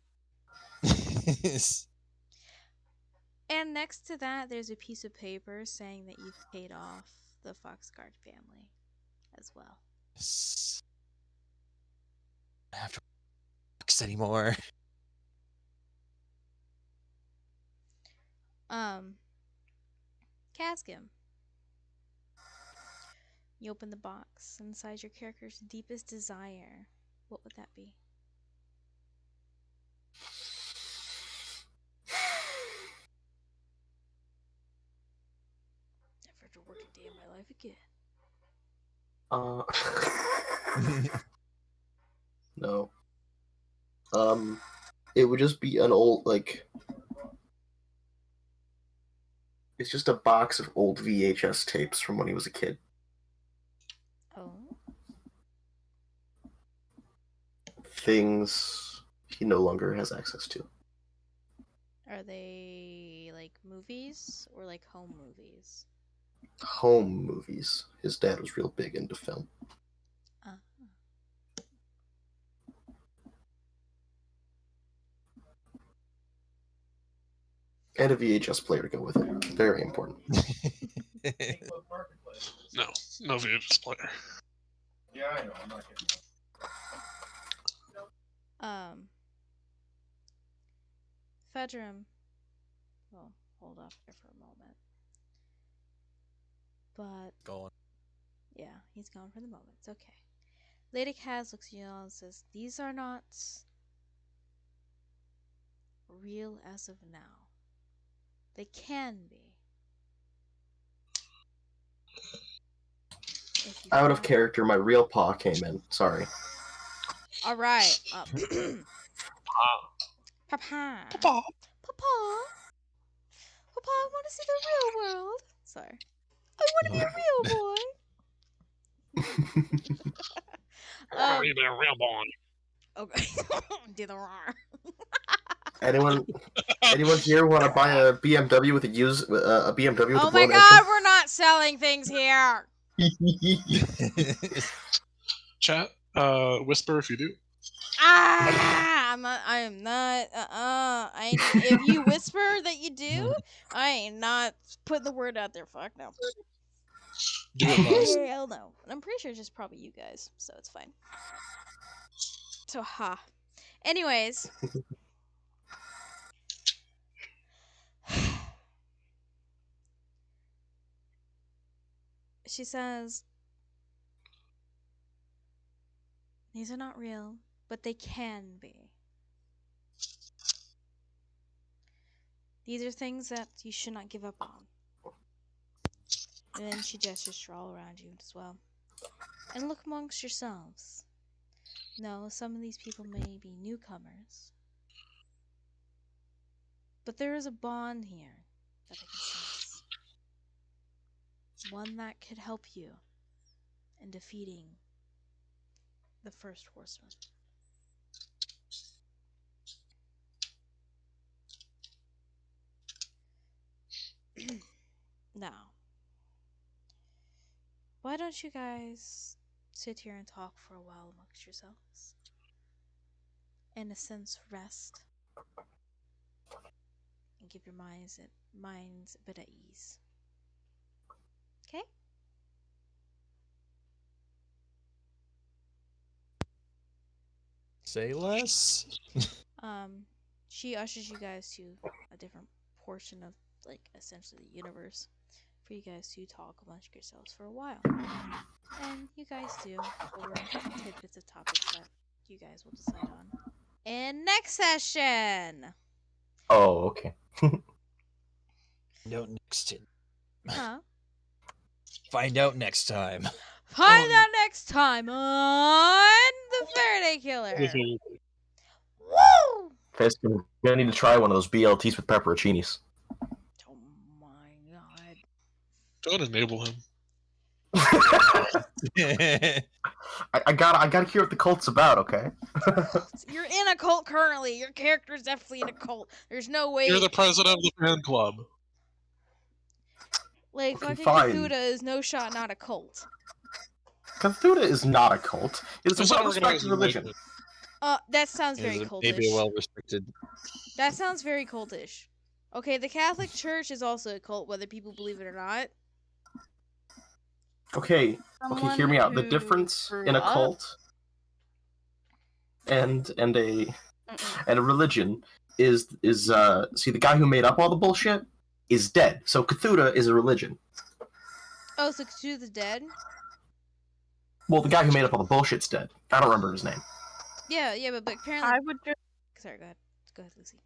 And next to that, there's a piece of paper saying that you've paid off the Foxguard family as well. I don't have to work anymore. Caskim. You open the box. Inside your character's deepest desire. What would that be? Never to work a day in my life again. No. It would just be an old, like... It's just a box of old VHS tapes from when he was a kid. Oh. Things he no longer has access to. Are they like movies or like home movies? Home movies. His dad was real big into film. And a VHS player to go with it. Very important. No VHS player. Yeah, I know. I'm not kidding. Fedram. Well, hold off there for a moment. But Go on. yeah, he's gone for the moment. It's okay. Lady Kaz looks at you all and says, "These are not real as of now. They can be. If you Out of find-" character, my real paw came in. Sorry. All right. Papa. Papa. Papa, I want to see the real world. Sorry. I want to be a real boy. Be a real boy. Okay. Do the roar. Anyone here want to buy a BMW with a BMW with Oh a my blown god, we're not selling things here. engine? Chat, whisper if you do. I am not. If you whisper that you do, I ain't not putting the word out there. Fuck no. Do it, Buzz. Hell no. I'm pretty sure it's just probably you guys, so it's fine. So ha. Anyways. She says, "These are not real, but they can be. These are things that you should not give up on." And then she gestures to all around you as well. "And look amongst yourselves. No, some of these people may be newcomers, but there is a bond here that I can sense. One that could help you in defeating the first horseman." Now, why don't you guys sit here and talk for a while amongst yourselves? In a sense, rest. And give your minds a bit at ease. Okay? Say less. She ushers you guys to a different portion of, like, essentially the universe for you guys to talk amongst yourselves for a while. And you guys do over tidbits of topics that you guys will decide on in next session. Oh, okay. Note next. Huh? Find out next time. Find out next time on The Faraday Killer. Woo! Fisk, I'm gonna need to try one of those BLTs with pepperoncinis. Oh my god. Don't enable him. I gotta hear what the cult's about, okay? You're in a cult currently. Your character is definitely in a cult. There's no way. You're the president of the fan club. Like, Okay, fucking fine. Cthulhu is no shot not a cult. Cthulhu is not a cult. It is It's a an well-respected organized religion. religion. That sounds very cultish. Maybe a well-respected. That sounds very cultish. Okay, the Catholic Church is also a cult, whether people believe it or not. Okay, Someone hear me out. The who difference grew in a up- cult and a Mm-mm. religion is see, the guy who made up all the bullshit is dead. So Cthulhu is a religion. Oh, so Cthulhu's dead? Well, the guy who made up all the bullshit's dead. I don't remember his name. Yeah, but apparently. I would just, Sorry, go ahead. Go ahead, Lucy.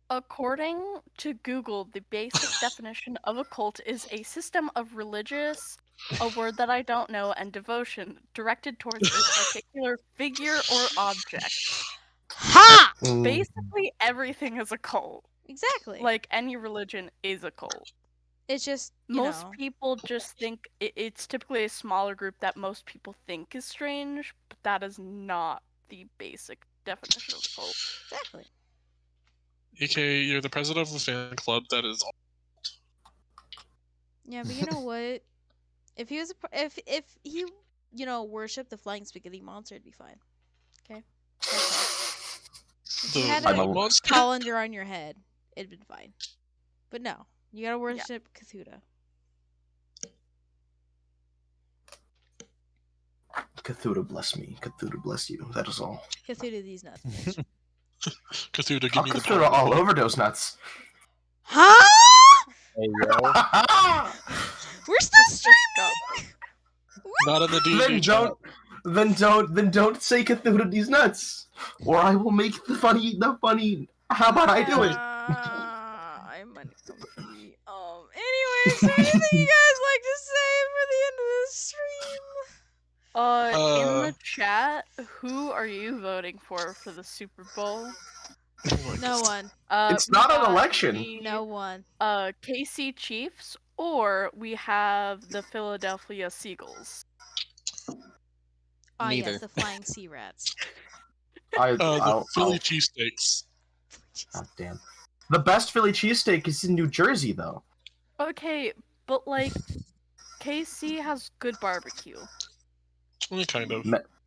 according to Google, the basic definition of a cult is a system of religious, a word that I don't know, and devotion directed towards a particular figure or object. Ha! Basically, everything is a cult. Exactly. Like, any religion is a cult. it's just Most people just think it's typically a smaller group that most people think is strange, but that is not the basic definition of a cult. Exactly. AKA, you're the president of a fan club that is. Yeah, but you know what? If he was, if he, worshipped the flying spaghetti monster, it'd be fine. Okay. If you had I'm a a- monster. colander on your head, it'd been fine. But no, you gotta worship Cthulhu. Cthulhu bless me. Cthulhu bless you. That is all. Cthulhu these nuts. Cthulhu, give I'll me the Cthulhu power. all over those nuts. Huh? Hey, yo. We're still Just go. streaming. Not in the DND chat. then don't say Cthulhu these nuts, or I will make the funny. How about I do it? I'm uncomfy. Anyways, is there anything you guys like to say for the end of this stream? In the chat, who are you voting for the Super Bowl? Oh my No God. one. It's not an we got election. the, No one. KC Chiefs, or we have the Philadelphia Seagulls. Oh Neither. yes, the flying sea rats. The Philly cheesesteaks. God damn. The best Philly cheesesteak is in New Jersey, though. Okay, but like, KC has good barbecue. Only kind of.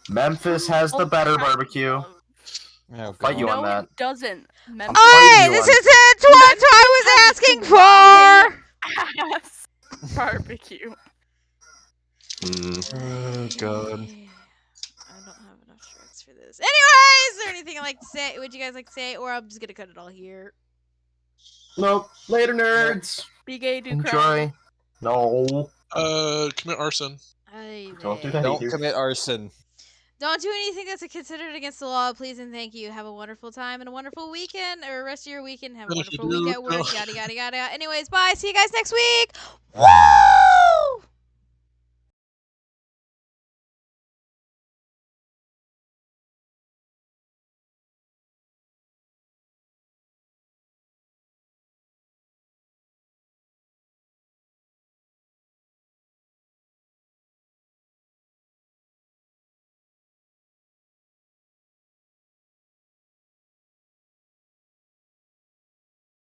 Memphis has the better barbecue. Oh, I'll fight you God. on No, that. it doesn't. Memphis fighting you This on- isn't what I was asking for. has barbecue. Oh, God. I don't have enough strokes for this. Anyways, is there anything I'd like to say? Would you guys like to say? Or I'm just gonna cut it all here. Nope. Later, nerds. Be gay, do crime. Enjoy. No. Commit arson. Don't do that. Don't either. commit arson. Don't do anything that's considered against the law, please and thank you. Have a wonderful time and a wonderful weekend, or rest of your weekend. Have a And if you wonderful week do, at work. no. Yada yada yada. Anyways, bye. See you guys next week. Woo!